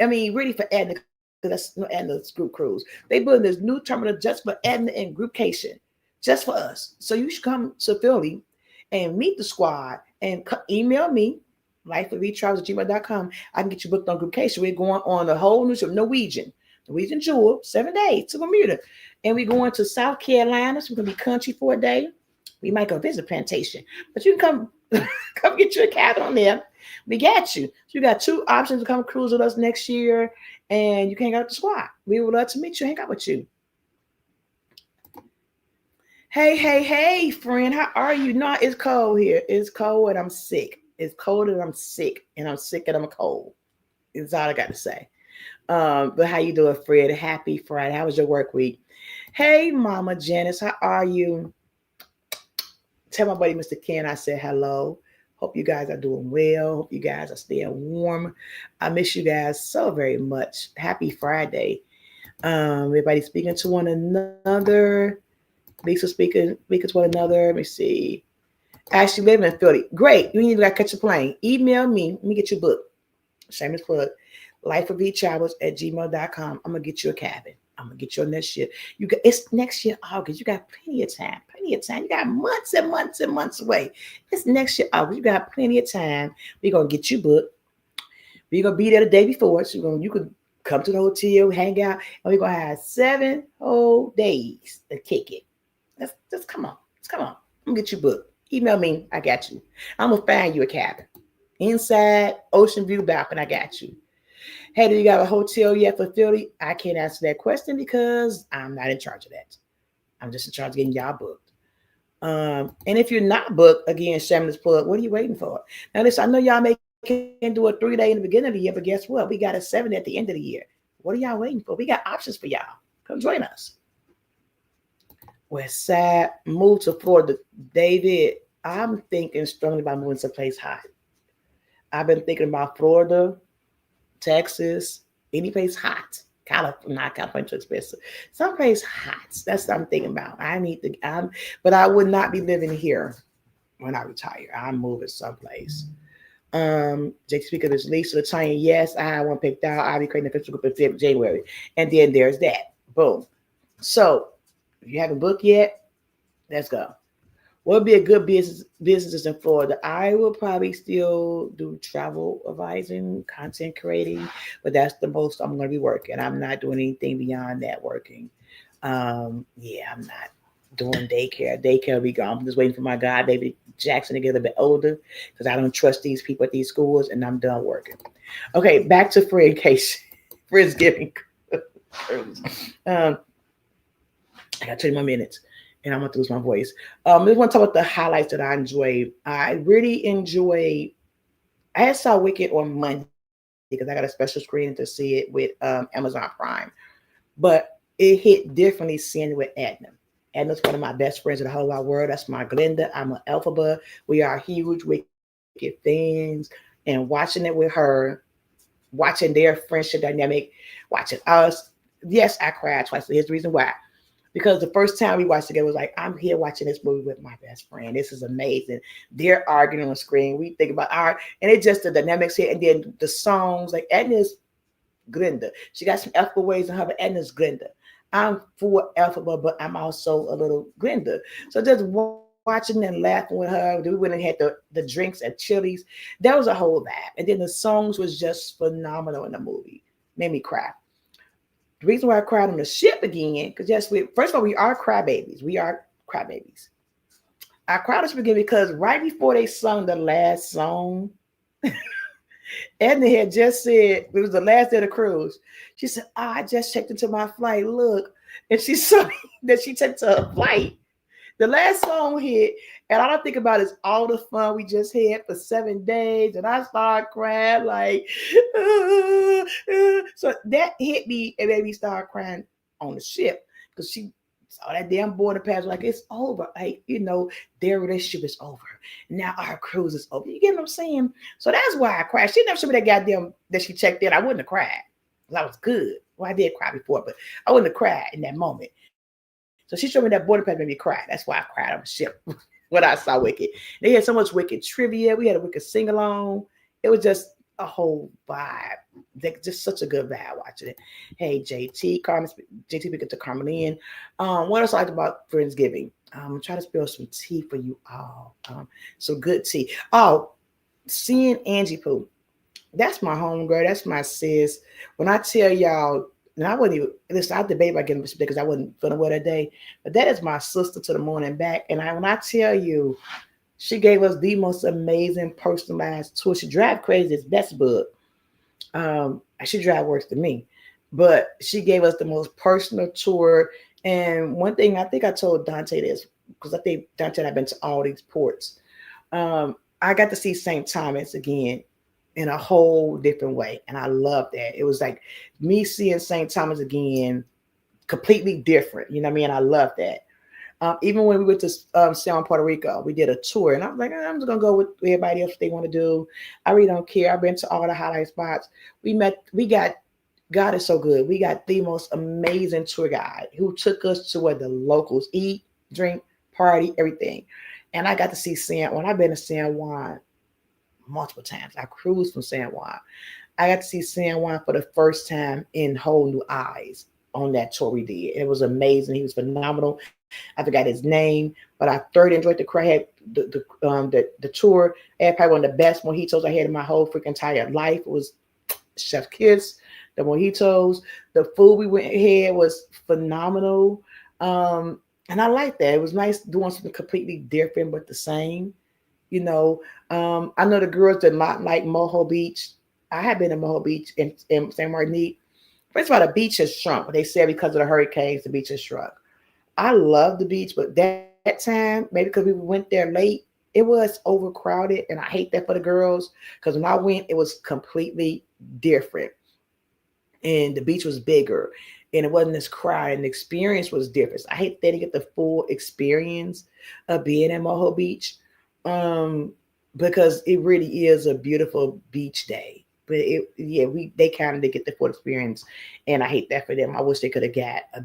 I mean, really for Edna, because that's no Edna's group cruise. They building this new terminal just for Edna and Groupcation. Just for us. So you should come to Philly and meet the squad and email me, lifeofetravels@gmail.com. I can get you booked on Groupcation. We're going on a whole new trip, Norwegian tour, 7 days to Bermuda. And we're going to South Carolina. So we're going to be country for a day. We might go visit Plantation. But you can come get your cabin on there. We got you. So you got 2 options to come cruise with us next year. And you can hang out with the squad. We would love to meet you, hang out with you. Hey, friend, how are you? No, it's cold here. It's cold and I'm sick. It's cold and I'm sick. And I'm sick and I'm cold. That's all I got to say. But how you doing, Fred? Happy Friday. How was your work week? Hey, Mama Janice, how are you? Tell my buddy, Mr. Ken, I said hello. Hope you guys are doing well. Hope you guys are staying warm. I miss you guys so very much. Happy Friday. Everybody speaking to one another. Lisa speaking to one another. Let me see. Actually living in Philly. Great. You need to catch a plane. Email me. Let me get your book. Shameless plug. lifeofetravels@gmail.com. I'm going to get you a cabin. I'm going to get you next year. It's next year, August. You got plenty of time. Plenty of time. You got months and months and months away. It's next year, August. You got plenty of time. We're going to get you booked. We're going to be there the day before. So you could come to the hotel, hang out, and we're going to have 7 whole days to kick it. Just come on. I'm gonna get you booked. Email me. I got you. I'm gonna find you a cabin. Inside, ocean view balcony. I got you. Hey, do you got a hotel yet for Philly? I can't answer that question because I'm not in charge of that. I'm just in charge of getting y'all booked. And if you're not booked, again, shameless plug, what are you waiting for? Now listen, I know y'all can do a 3-day in the beginning of the year, but guess what? We got a 7 at the end of the year. What are y'all waiting for? We got options for y'all. Come join us. West Side, move to Florida. David, I'm thinking strongly about moving someplace hot. I've been thinking about Florida, Texas, any place hot. California too expensive. Someplace hot. That's what I'm thinking about. But I would not be living here when I retire. I'm moving someplace. Jake Speaker, this Lisa Latanya. Yes, I have one picked out. I'll be creating an official group in January. And then there's that. Boom. So if you haven't booked yet, let's go. What would be a good businesses in Florida? I will probably still do travel advising, content creating, but that's the most I'm going to be working. I'm not doing anything beyond that working. Yeah, I'm not doing daycare. Daycare will be gone. I'm just waiting for my god baby Jackson to get a bit older because I don't trust these people at these schools, and I'm done working. Okay, back to free case Friendsgiving. um, I got 20 more minutes and I'm going to lose my voice. I just want to talk about the highlights that I enjoyed. I really enjoyed, I had saw Wicked on Monday because I got a special screening to see it with Amazon Prime. But it hit differently seeing it with Edna. Edna's one of my best friends in the whole wide world. That's my Glenda. I'm an Alphaba. We are huge Wicked fans. And watching it with her, watching their friendship dynamic, watching us. Yes, I cried twice. Here's the reason why, because the first time we watched together was like, I'm here watching this movie with my best friend. This is amazing. They're arguing on the screen. We think about art, and it's just the dynamics here. And then the songs, like Edna's Glenda. She got some alpha ways in her, but Edna's Glenda. I'm for alpha, but I'm also a little Glenda. So just watching and laughing with her. We went and had the drinks at Chili's. That was a whole vibe. And then the songs was just phenomenal in the movie. Made me cry. The reason why I cried on the ship again, because yes, first of all, we are crybabies. We are crybabies. I cried on the ship again because right before they sung the last song, Edna had just said, it was the last day of the cruise. She said, I just checked into my flight. Look. And she saw that she checked to her flight. The last song hit, and all I think about is all the fun we just had for 7 days. And I started crying like, so that hit me and made me start crying on the ship because she saw that damn border pass like it's over. Like, their relationship is over. Now our cruise is over. You get what I'm saying? So that's why I cried. She never showed me that goddamn that she checked in. I wouldn't have cried. I was good. Well, I did cry before, but I wouldn't have cried in that moment. So she showed me that border pass made me cry. That's why I cried on the ship when I saw Wicked. They had so much Wicked trivia. We had a Wicked sing along. It was just a whole vibe. Just such a good vibe watching it. Hey, JT, Carmen, JT, we get to Carmelin. What else I liked about Friendsgiving? I'm trying to spill some tea for you all. Some good tea. Oh, seeing Angie Pooh. That's my homegirl. That's my sis. When I tell y'all, and I wouldn't even listen, I debate about getting because I wasn't feeling well that day. But that is my sister to the moon and back. And when I tell you, she gave us the most amazing personalized tour. She drive crazy as best book. She drive worse than me, but she gave us the most personal tour. And one thing I think I told Dante this because I think Dante and I've been to all these ports. I got to see St. Thomas again in a whole different way, and I love that. It was like me seeing St. Thomas again, completely different. You know what I mean? I love that. Even when we went to San Puerto Rico, we did a tour, and I was like, I'm just gonna go with everybody else what they want to do. I really don't care. I've been to all the highlight spots. God is so good. We got the most amazing tour guide who took us to where the locals eat, drink, party, everything. And I got to see when I've been to San Juan multiple times. I cruised from San Juan. I got to see San Juan for the first time in whole new eyes on that tour we did. It was amazing. He was phenomenal. I forgot his name, but I thoroughly enjoyed the crowd. Had the tour. I had probably one of the best mojitos I had in my whole freaking entire life. It was Chef Kiss, the mojitos. The food we went had was phenomenal. And I liked that. It was nice doing something completely different but the same. I know the girls did not like Moho Beach. I have been in Moho Beach in St. Martinique. First of all, the beach has shrunk, but they said because of the hurricanes, the beach has shrunk. I love the beach, but that time, maybe because we went there late, it was overcrowded, and I hate that for the girls because when I went, it was completely different, and the beach was bigger, and it wasn't as crowded, and the experience was different. So I hate they didn't get the full experience of being in Moho Beach, because it really is a beautiful beach day. But they kind of did get the full experience, and I hate that for them. I wish they could have got a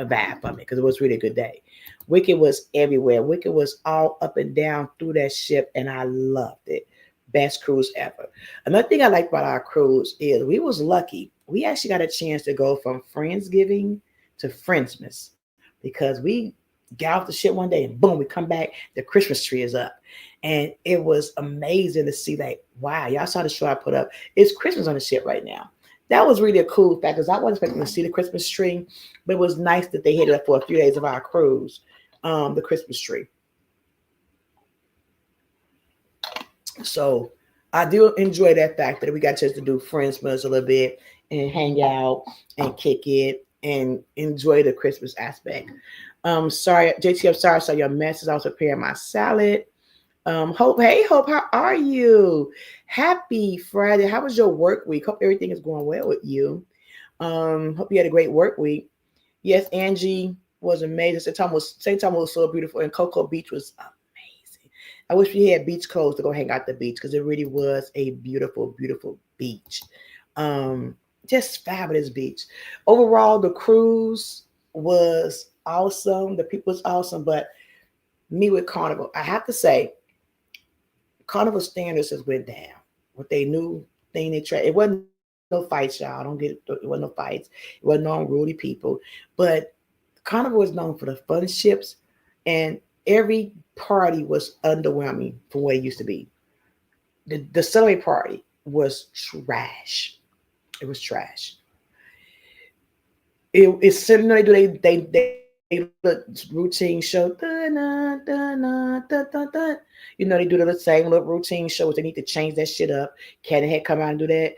vibe from it because it was really a good day. Wicked was everywhere. Wicked was all up and down through that ship, and I loved it. Best cruise ever. Another thing I like about our cruise is we was lucky. We actually got a chance to go from Friendsgiving to Friendsmas because we Get off the ship one day and boom, we come back, the Christmas tree is up. And it was amazing to see, like, wow, y'all saw the show I put up. It's Christmas on the ship right now. That was really a cool fact because I wasn't expecting to see the Christmas tree, but it was nice that they had it up for a few days of our cruise, the Christmas tree. So I do enjoy that fact that we got a chance to do Friendsmas a little bit and hang out and kick it and enjoy the Christmas aspect. Sorry, JT, I'm sorry I saw your message. I was preparing my salad. Hope, hey, Hope, how are you? Happy Friday. How was your work week? Hope everything is going well with you. Hope you had a great work week. Yes, Angie was amazing. St. Thomas was so beautiful, and Cocoa Beach was amazing. I wish we had beach clothes to go hang out the beach because it really was a beautiful, beautiful beach. Just fabulous beach. Overall, the cruise was awesome. The people was awesome, but me with Carnival, I have to say, Carnival standards has went down. What they knew thing they tried. It wasn't no fights, y'all. Don't get it. It wasn't no fights. It wasn't no unruly people. But Carnival is known for the fun ships, and every party was underwhelming from what it used to be. The Sunday party was trash. It was trash. It's similar. They look routine show. You know, they do the same little routine shows. They need to change that shit up. Cat had come out and do that.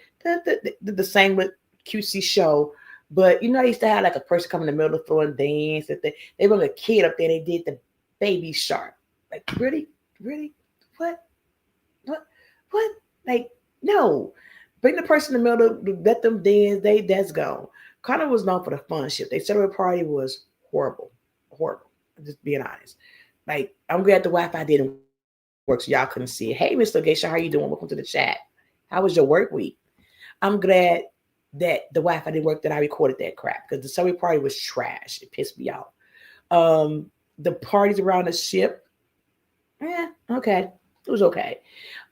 The same with QC show. But you know, they used to have like a person come in the middle of the floor and dance. They brought a kid up there. They did the baby shark. Like, really? What? Like, no. Bring the person in the middle, let them dance. That's gone. Carnival was known for the fun shit. Their celebrity party was horrible. Just being honest. Like, I'm glad the Wi-Fi didn't work so y'all couldn't see it. Hey, Mr. Geisha, how you doing? Welcome to the chat. How was your work week? I'm glad that the Wi-Fi didn't work, that I recorded that crap because the celebrity party was trash. It pissed me off. The parties around the ship, okay. It was okay.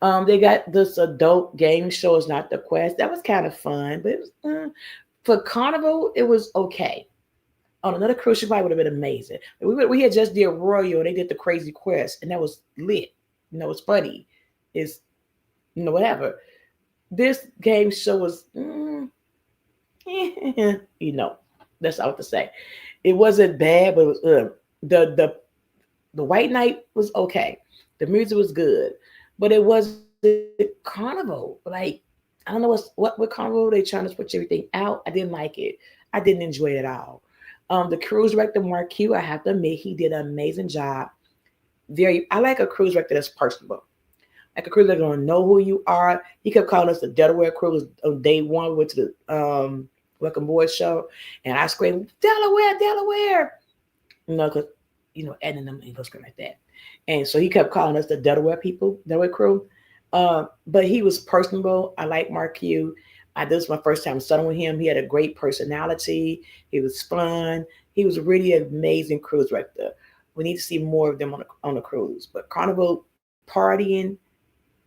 They got this adult game show, Is Not the Quest. That was kind of fun, but it was, for Carnival, it was okay. On another cruise ship, probably would have been amazing. We had just did Royal, and they did the Crazy Quest, and that was lit. You know, it's funny. It's, you know, whatever. This game show was, you know, that's all to say. It wasn't bad, but it was the White Knight was okay. The music was good, but it wasn't Carnival. Like, I don't know what with Carnival, they trying to switch everything out. I didn't like it. I didn't enjoy it at all. The cruise director, Mark Q, I have to admit, he did an amazing job. I like a cruise director that's personable. Like a cruise director don't know who you are. He kept calling us the Delaware cruise on day one. We went to the Welcome Board show, and I screamed, Delaware. You know, because, you know, adding them English scream like that. And so he kept calling us the Delaware crew. But he was personable. I like Mark Q. This was my first time studying with him. He had a great personality. He was fun. He was really an amazing cruise director. We need to see more of them on the cruise. But Carnival partying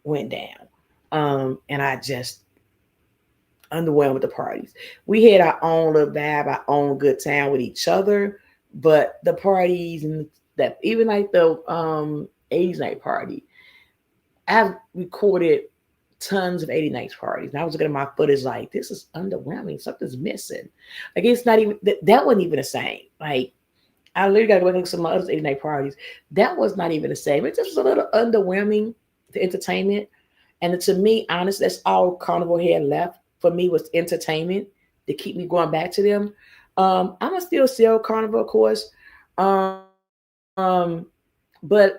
went down. And I just underwhelmed with the parties. We had our own little vibe, our own good time with each other. But the parties and that, even like the 80s night party, I've recorded tons of 80 nights parties. And I was looking at my footage like, this is underwhelming. Something's missing. Like, it's not even, that wasn't even the same. Like, I literally got to go look at some of my other 80 night parties. That was not even the same. It just was a little underwhelming, the entertainment. And to me, honestly, that's all Carnival had left for me was entertainment to keep me going back to them. I'm going to still sell Carnival, of course. But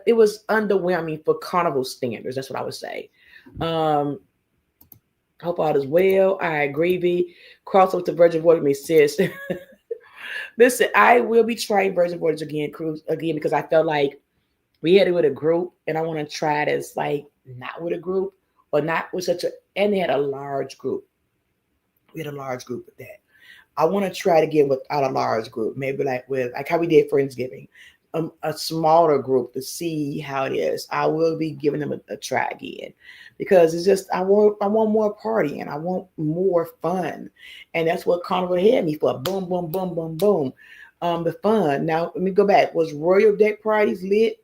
it was underwhelming for Carnival standards. That's what I would say. Hope all is well. I agree. V. Cross over to Virgin Voyage me, sis. Listen, I will be trying Virgin Voyage cruise again because I felt like we had it with a group, and I want to try it as like not with a group or not with and they had a large group. We had a large group with that. I want to try it again without a large group, maybe like how we did Friendsgiving. A smaller group to see how it is. I will be giving them a try again because it's just I want more partying. I want more fun, and that's what Carnival had me for. Boom, boom, boom, boom, boom. The fun. Now let me go back. Was Royal Deck parties lit?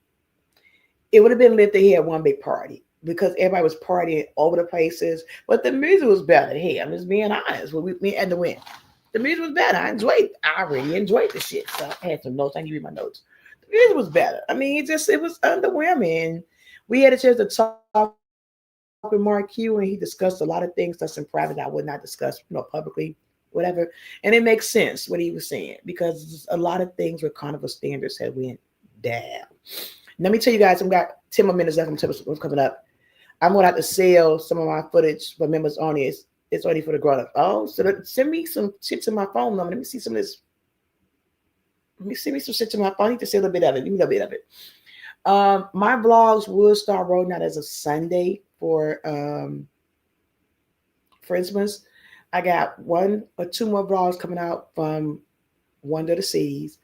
It would have been lit if they had one big party because everybody was partying over the places. But the music was better. Hey, I'm just being honest. With me and the win. The music was better. I really enjoyed the shit. So I had some notes. I need to read my notes. The music was better. I mean, it was underwhelming. We had a chance to talk with Mark Q, and he discussed a lot of things that's in private that I would not discuss, publicly, whatever. And it makes sense what he was saying because a lot of things with Carnival standards had went down. Let me tell you guys, I've got 10 more minutes left. I'm telling you what's coming up. I'm going to have to sell some of my footage for members only. It's only for the grown up. Oh, so send me some shit to my phone number. Let me see some of this. Let me send me some shit to my phone. I need to see a little bit of it. Give me a little bit of it. My vlogs will start rolling out as a Sunday for instance. I got one or two more vlogs coming out from Wonder the Seas,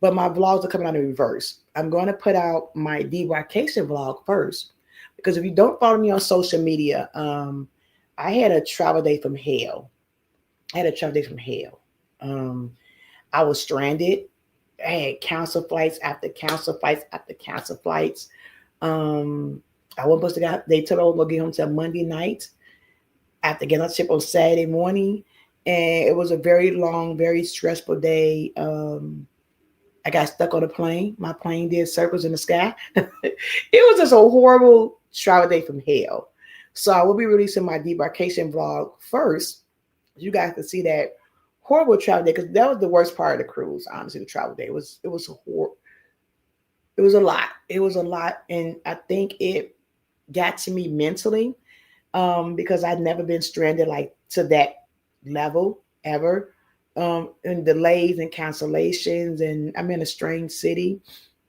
but my vlogs are coming out in reverse. I'm going to put out my debarkation vlog first because if you don't follow me on social media, I had a travel day from hell. I had a travel day from hell. Um, I was stranded. I had cancel flights after cancel flights after cancel flights. Um, I wasn't supposed to get. They told me I was gonna get home till Monday night after getting on ship on Saturday morning, and it was a very long, very stressful day. I got stuck on a plane. My plane did circles in the sky. It was just a horrible travel day from hell. So I will be releasing my debarkation vlog first. You guys can see that horrible travel day because that was the worst part of the cruise. Honestly, the travel day it was a lot. It was a lot, and I think it got to me mentally because I'd never been stranded like to that level ever. And delays and cancellations, and I'm in a strange city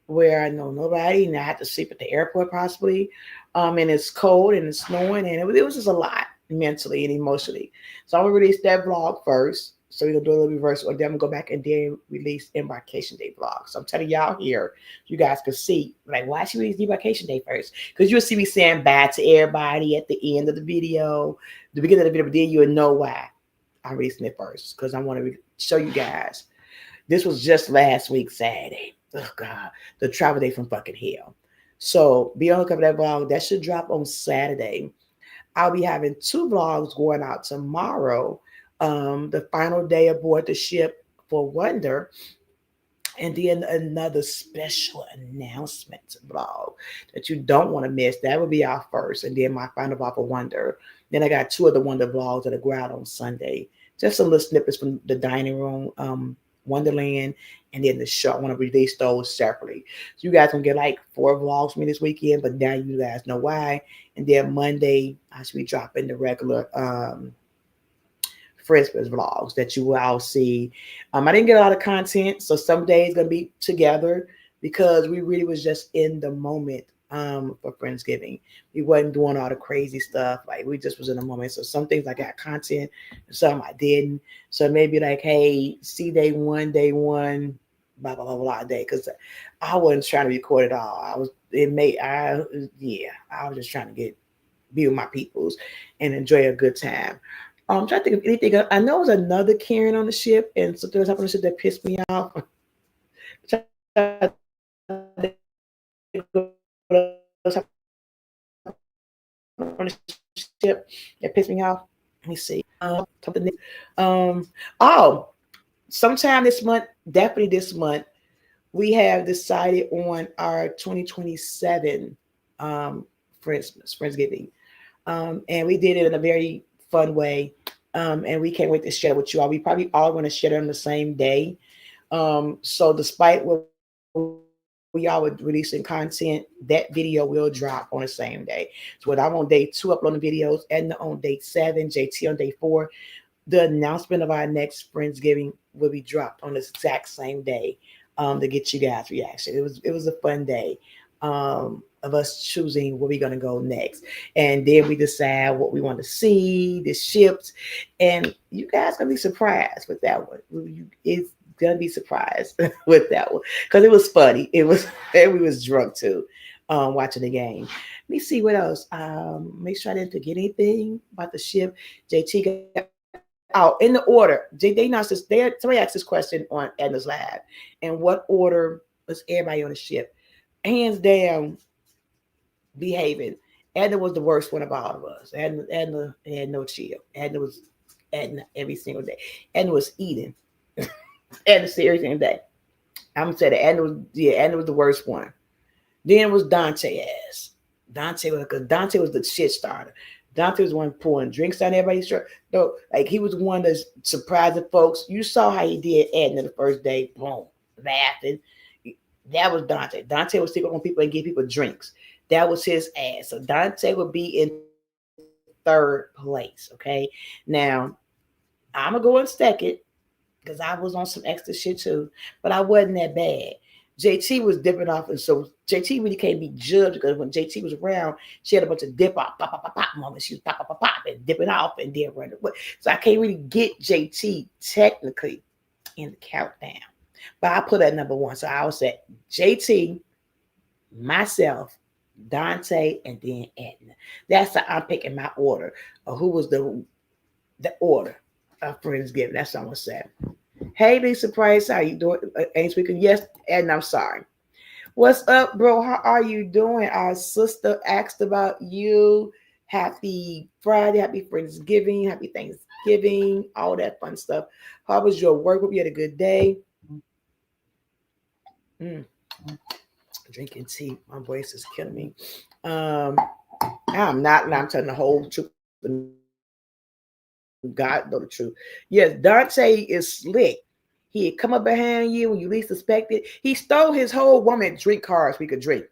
where I know nobody, and I had to sleep at the airport possibly. And it's cold and it's snowing, and it was just a lot mentally and emotionally. So I'm gonna release that vlog first. So we're gonna do a little reverse, or then I'm gonna go back and then release embarkation day vlog. So I'm telling y'all here, you guys can see like why she release embarkation day first, because you'll see me saying bye to everybody at the end of the video, the beginning of the video, but then you'll know why I'm releasing it first because I want to show you guys. This was just last week, Saturday. Oh God, the travel day from fucking hell. So be on the lookout for that vlog. That should drop on Saturday. I'll be having two vlogs going out tomorrow. The final day aboard the ship for Wonder, and then another special announcement vlog that you don't want to miss. That will be our first, and then my final vlog for Wonder. Then I got two other Wonder vlogs that will go out on Sunday. Just some little snippets from the dining room, Wonderland, and then the show. I want to release those separately. So you guys can get like 4 vlogs from me this weekend, but now you guys know why. And then Monday, I should be dropping the regular Friendsgiving vlogs that you will all see. I didn't get a lot of content, so some days gonna be together because we really was just in the moment for Friendsgiving. We wasn't doing all the crazy stuff. Like we just was in the moment. So some things I got content, some I didn't. So maybe like, hey, see day one, blah blah blah blah day. Because I wasn't trying to record it all. I was I was just trying to be with my peoples and enjoy a good time. I'm trying to think of anything. I know it was another Karen on the ship, and something was happening on the ship that pissed me off. On the ship that pissed me off. Let me see. Oh, sometime this month, definitely this month, we have decided on our 2027 Friendsgiving. And we did it in a very fun way. And we can't wait to share with you all. We probably all want to share it on the same day. So despite what we all were releasing content, that video will drop on the same day. So when I'm on day 2 uploading videos, Edna on day 7, JT on day 4, the announcement of our next Friendsgiving will be dropped on the exact same day to get you guys' reaction. It was a fun day of us choosing where we're gonna go next, and then we decide what we want to see, the ships, and you guys gonna be surprised with that one. It's gonna be surprised with that one because it was funny. It was, and we was drunk too, watching the game. Let me see what else. Make sure I didn't forget anything about the ship. JT got. Oh, in the order. They announced this. Somebody asked this question on Edna's Lab. In what order was everybody on the ship? Hands down, behaving. Edna was the worst one of all of us. Edna had no chill. Edna every single day. Edna was eating. Edna serious every day. I'm gonna say that Edna was the worst one. Then was Dante ass. Dante was the shit starter. Dante was the one pouring drinks down everybody's shirt. No, like he was the one that's surprising folks. You saw how he did Edna the first day, boom, laughing. That was Dante. Dante would stick up on people and give people drinks. That was his ass. So Dante would be in third place. Okay. Now I'm gonna go in second because I was on some extra shit too, but I wasn't that bad. JT was dipping off, and so JT really can't be judged because when JT was around, she had a bunch of dip off, pop, pop, pop, pop moments. She was pop, pop, pop, pop, and dipping off and then running away. So I can't really get JT technically in the countdown, but I put at number one. So I would say JT, myself, Dante, and then Edna. That's how I'm picking my order of who was the order of Friendsgiving. That's what I'm gonna say. Hey, Lisa Price, how you doing? Ain't speaking. Yes, and I'm sorry. What's up, bro? How are you doing? Our sister asked about you. Happy Friday, happy Friendsgiving, happy Thanksgiving, all that fun stuff. How was your work? Hope you had a good day. Drinking tea. My voice is killing me. I'm not. I'm telling the whole truth. God know the truth. Yes, Dante is slick. He'd come up behind you when you least suspect it. He stole his whole woman drink cards we could drink.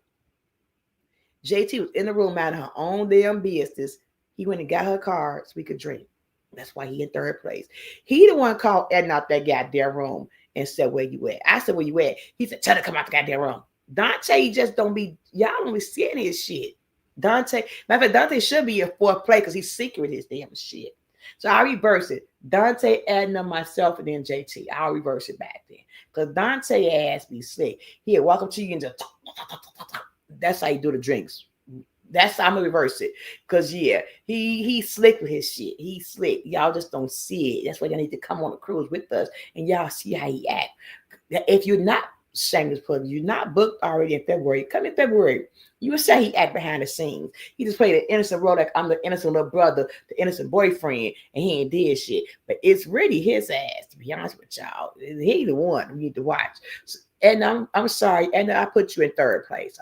JT was in the room minding her own damn business. He went and got her cards we could drink. That's why he in third place. He the one called Edna out that goddamn room and said, "Where you at?" I said, "Where you at?" He said, "Tell her to come out the goddamn room." Dante just don't be, y'all don't be seeing his shit. Dante, matter of fact, Dante should be in fourth place because he's secret his damn shit. So I'll reverse it. Dante, Edna, myself, and then JT. I'll reverse it back then. Because Dante ass be slick. He'll walk up to you and just that's how you do the drinks. That's how I'm gonna reverse it. Cause yeah, he's slick with his shit. He's slick. Y'all just don't see it. That's why y'all need to come on the cruise with us and y'all see how he act. If you're not shameless plug, you're not booked already in February, come in February. You would say he act behind the scenes. He just played an innocent role, like I'm the innocent little brother, the innocent boyfriend, and he ain't did shit. But it's really his ass, to be honest with y'all. He the one you need to watch. So, and I'm sorry, and I put you in third place.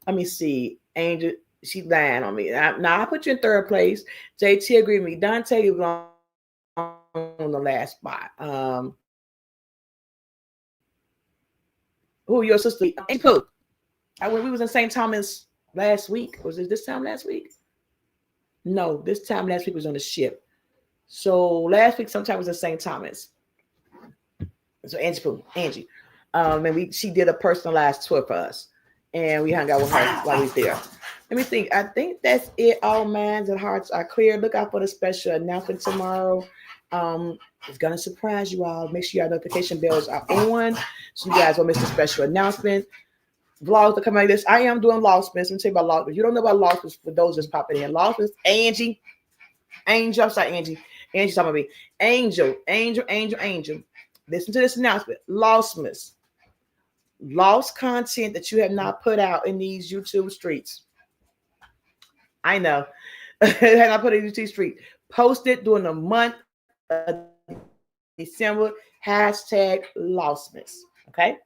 Let me see. Angel, she lying on me. Now I put you in third place. JT agreed with me. Dante was on the last spot. Who your sister? Angel. We was in St. Thomas last week. Was it this time last week? No, this time last week was on the ship. So last week sometime was in St. Thomas. So Angie. And she did a personalized tour for us. And we hung out with her while we was there. Let me think. I think that's it. All minds and hearts are clear. Look out for the special announcement tomorrow. It's gonna surprise you all. Make sure your notification bells are on so you guys won't miss the special announcement. Vlogs that come like this. I am doing Lostmas. Let me tell you about Lostmas. You don't know about Lostmas for those just popping in. Lostmas, Angel. I'm sorry, Angie. Angie's talking about me. Angel. Listen to this announcement. Lostmas. Lost content that you have not put out in these YouTube streets. I know. Have not put it in YouTube street. Post it during the month of December. #Lostmas. Okay?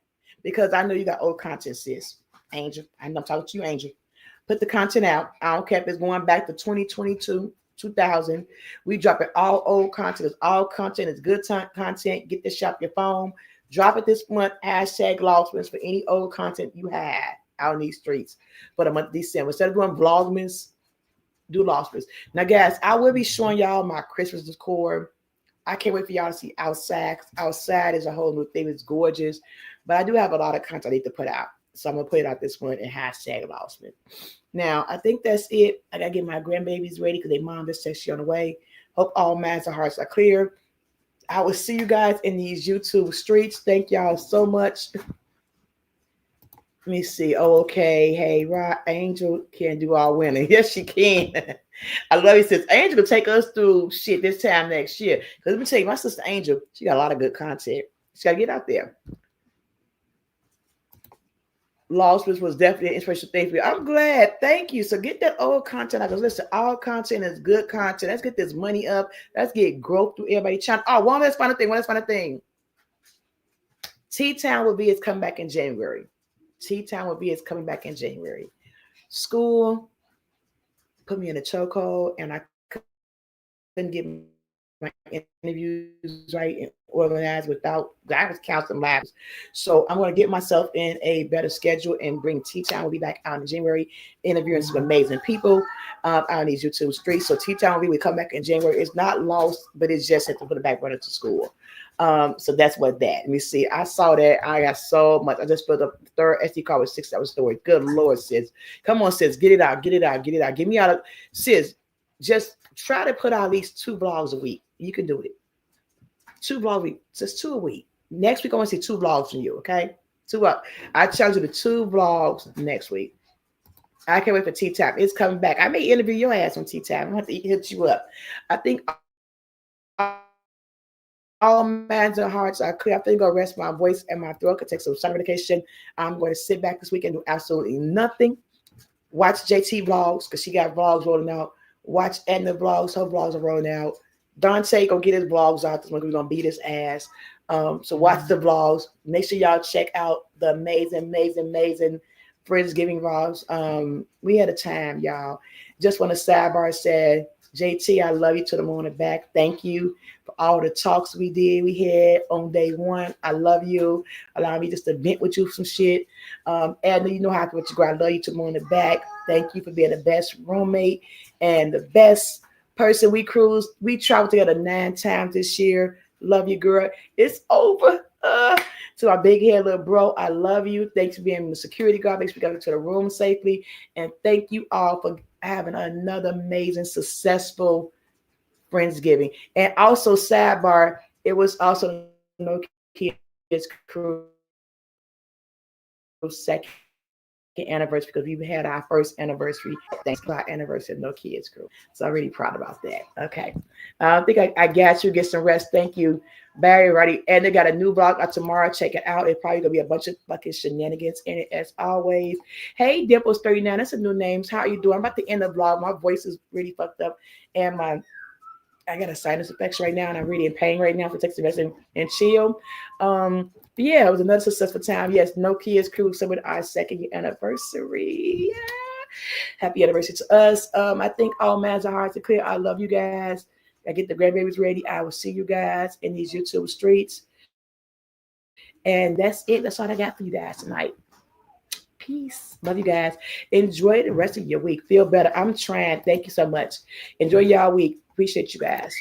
Because I know you got old content, sis. Angel. I know I'm talking to you, Angel. Put the content out. I don't care if it's going back to 2022, 2000. We drop it all old content. All content is good content. Get this shop your phone. Drop it this month. #Lostmas for any old content you had out in these streets for the month of December. Instead of doing Vlogmas, do Lostmas. Now, guys, I will be showing y'all my Christmas decor. I can't wait for y'all to see outside. Outside is a whole new thing. It's gorgeous. But I do have a lot of content I need to put out. So I'm going to put it out this month and #Lostmas. Now, I think that's it. I got to get my grandbabies ready because their mom just texted you on the way. Hope all minds and hearts are clear. I will see you guys in these YouTube streets. Thank y'all so much. Let me see. Oh, okay. Hey, Angel can do all winning. Yes, she can. I love you, sis. Angel will take us through shit this time next year. Because let me tell you, my sister Angel, she got a lot of good content. She got to get out there. Lost was definitely an inspirational thing for you. I'm glad. Thank you. So get that old content out. Because listen, all content is good content. Let's get this money up. Let's get growth through everybody channel. Oh, one last final thing. One last final thing. T-Town will be is coming back in January. T-Town will be is coming back in January. School put me in a chokehold, and I couldn't get my interviews right and organized without I was counting labs. So I'm going to get myself in a better schedule and bring T-Town. Will be back out in January, interviewing some amazing people out on these YouTube streets. So T-Town will come back in January. It's not lost, but it's just had to put it back running to school. So that's what that. Let me see. I saw that. I got so much. I just put up the third SD card with 6 hours storage. Good Lord, sis. Come on, sis. Get it out. Get it out. Get it out. Get me out of sis. Just try to put out at least 2 vlogs a week. You can do it. 2 vlogs a week. Just 2 a week. Next week, I want to see 2 vlogs from you. Okay. 2 up. I challenge you to 2 vlogs next week. I can't wait for T-Time. It's coming back. I may interview your ass on T-Time. I'm going to have to hit you up. I think all minds and hearts are clear. I think I'm going to rest my voice and my throat. I could take some sun medication. I'm going to sit back this week and do absolutely nothing. Watch JT vlogs because she got vlogs rolling out. Watch Edna vlogs. Her vlogs are rolling out. Dante gonna get his vlogs out this month. We're gonna beat his ass. So watch the vlogs. Make sure y'all check out the amazing Friendsgiving vlogs. We had a time, y'all. Just want to sidebar said, JT, I love you to the moon and back. Thank you for all the talks we had on day 1. I love you. Allow me just to vent with you some shit. Edna, you know how to what you go. I love you to the moon and back. Thank you for being the best roommate and the best person. We cruised. We traveled together 9 times this year. Love you, girl. It's over. To our big head little bro, I love you. Thanks for being the security guard. Thanks for getting to the room safely. And thank you all for having another amazing, successful Friendsgiving. And also, sidebar, it was also No Kids Crew second anniversary because we had our first anniversary. Thanks to our anniversary of No Kids Crew. So I'm really proud about that. Okay. I think I got you. Get some rest. Thank you, Barry. Ready. And they got a new vlog out tomorrow. Check it out. It's probably going to be a bunch of fucking shenanigans in it as always. Hey, Dimples39. That's a new name. How are you doing? I'm about to end the vlog. My voice is really fucked up. And I got a sinus infection right now, and I'm really in pain right now. So take some rest and chill. Yeah, it was another successful time. Yes, No Kids Crew celebrated our 2nd anniversary. Yeah. Happy anniversary to us. I think all minds and hearts are clear. I love you guys. I get the grandbabies ready. I will see you guys in these YouTube streets. And that's it. That's all I got for you guys tonight. Peace. Love you guys. Enjoy the rest of your week. Feel better. I'm trying. Thank you so much. Enjoy y'all week. Appreciate you guys.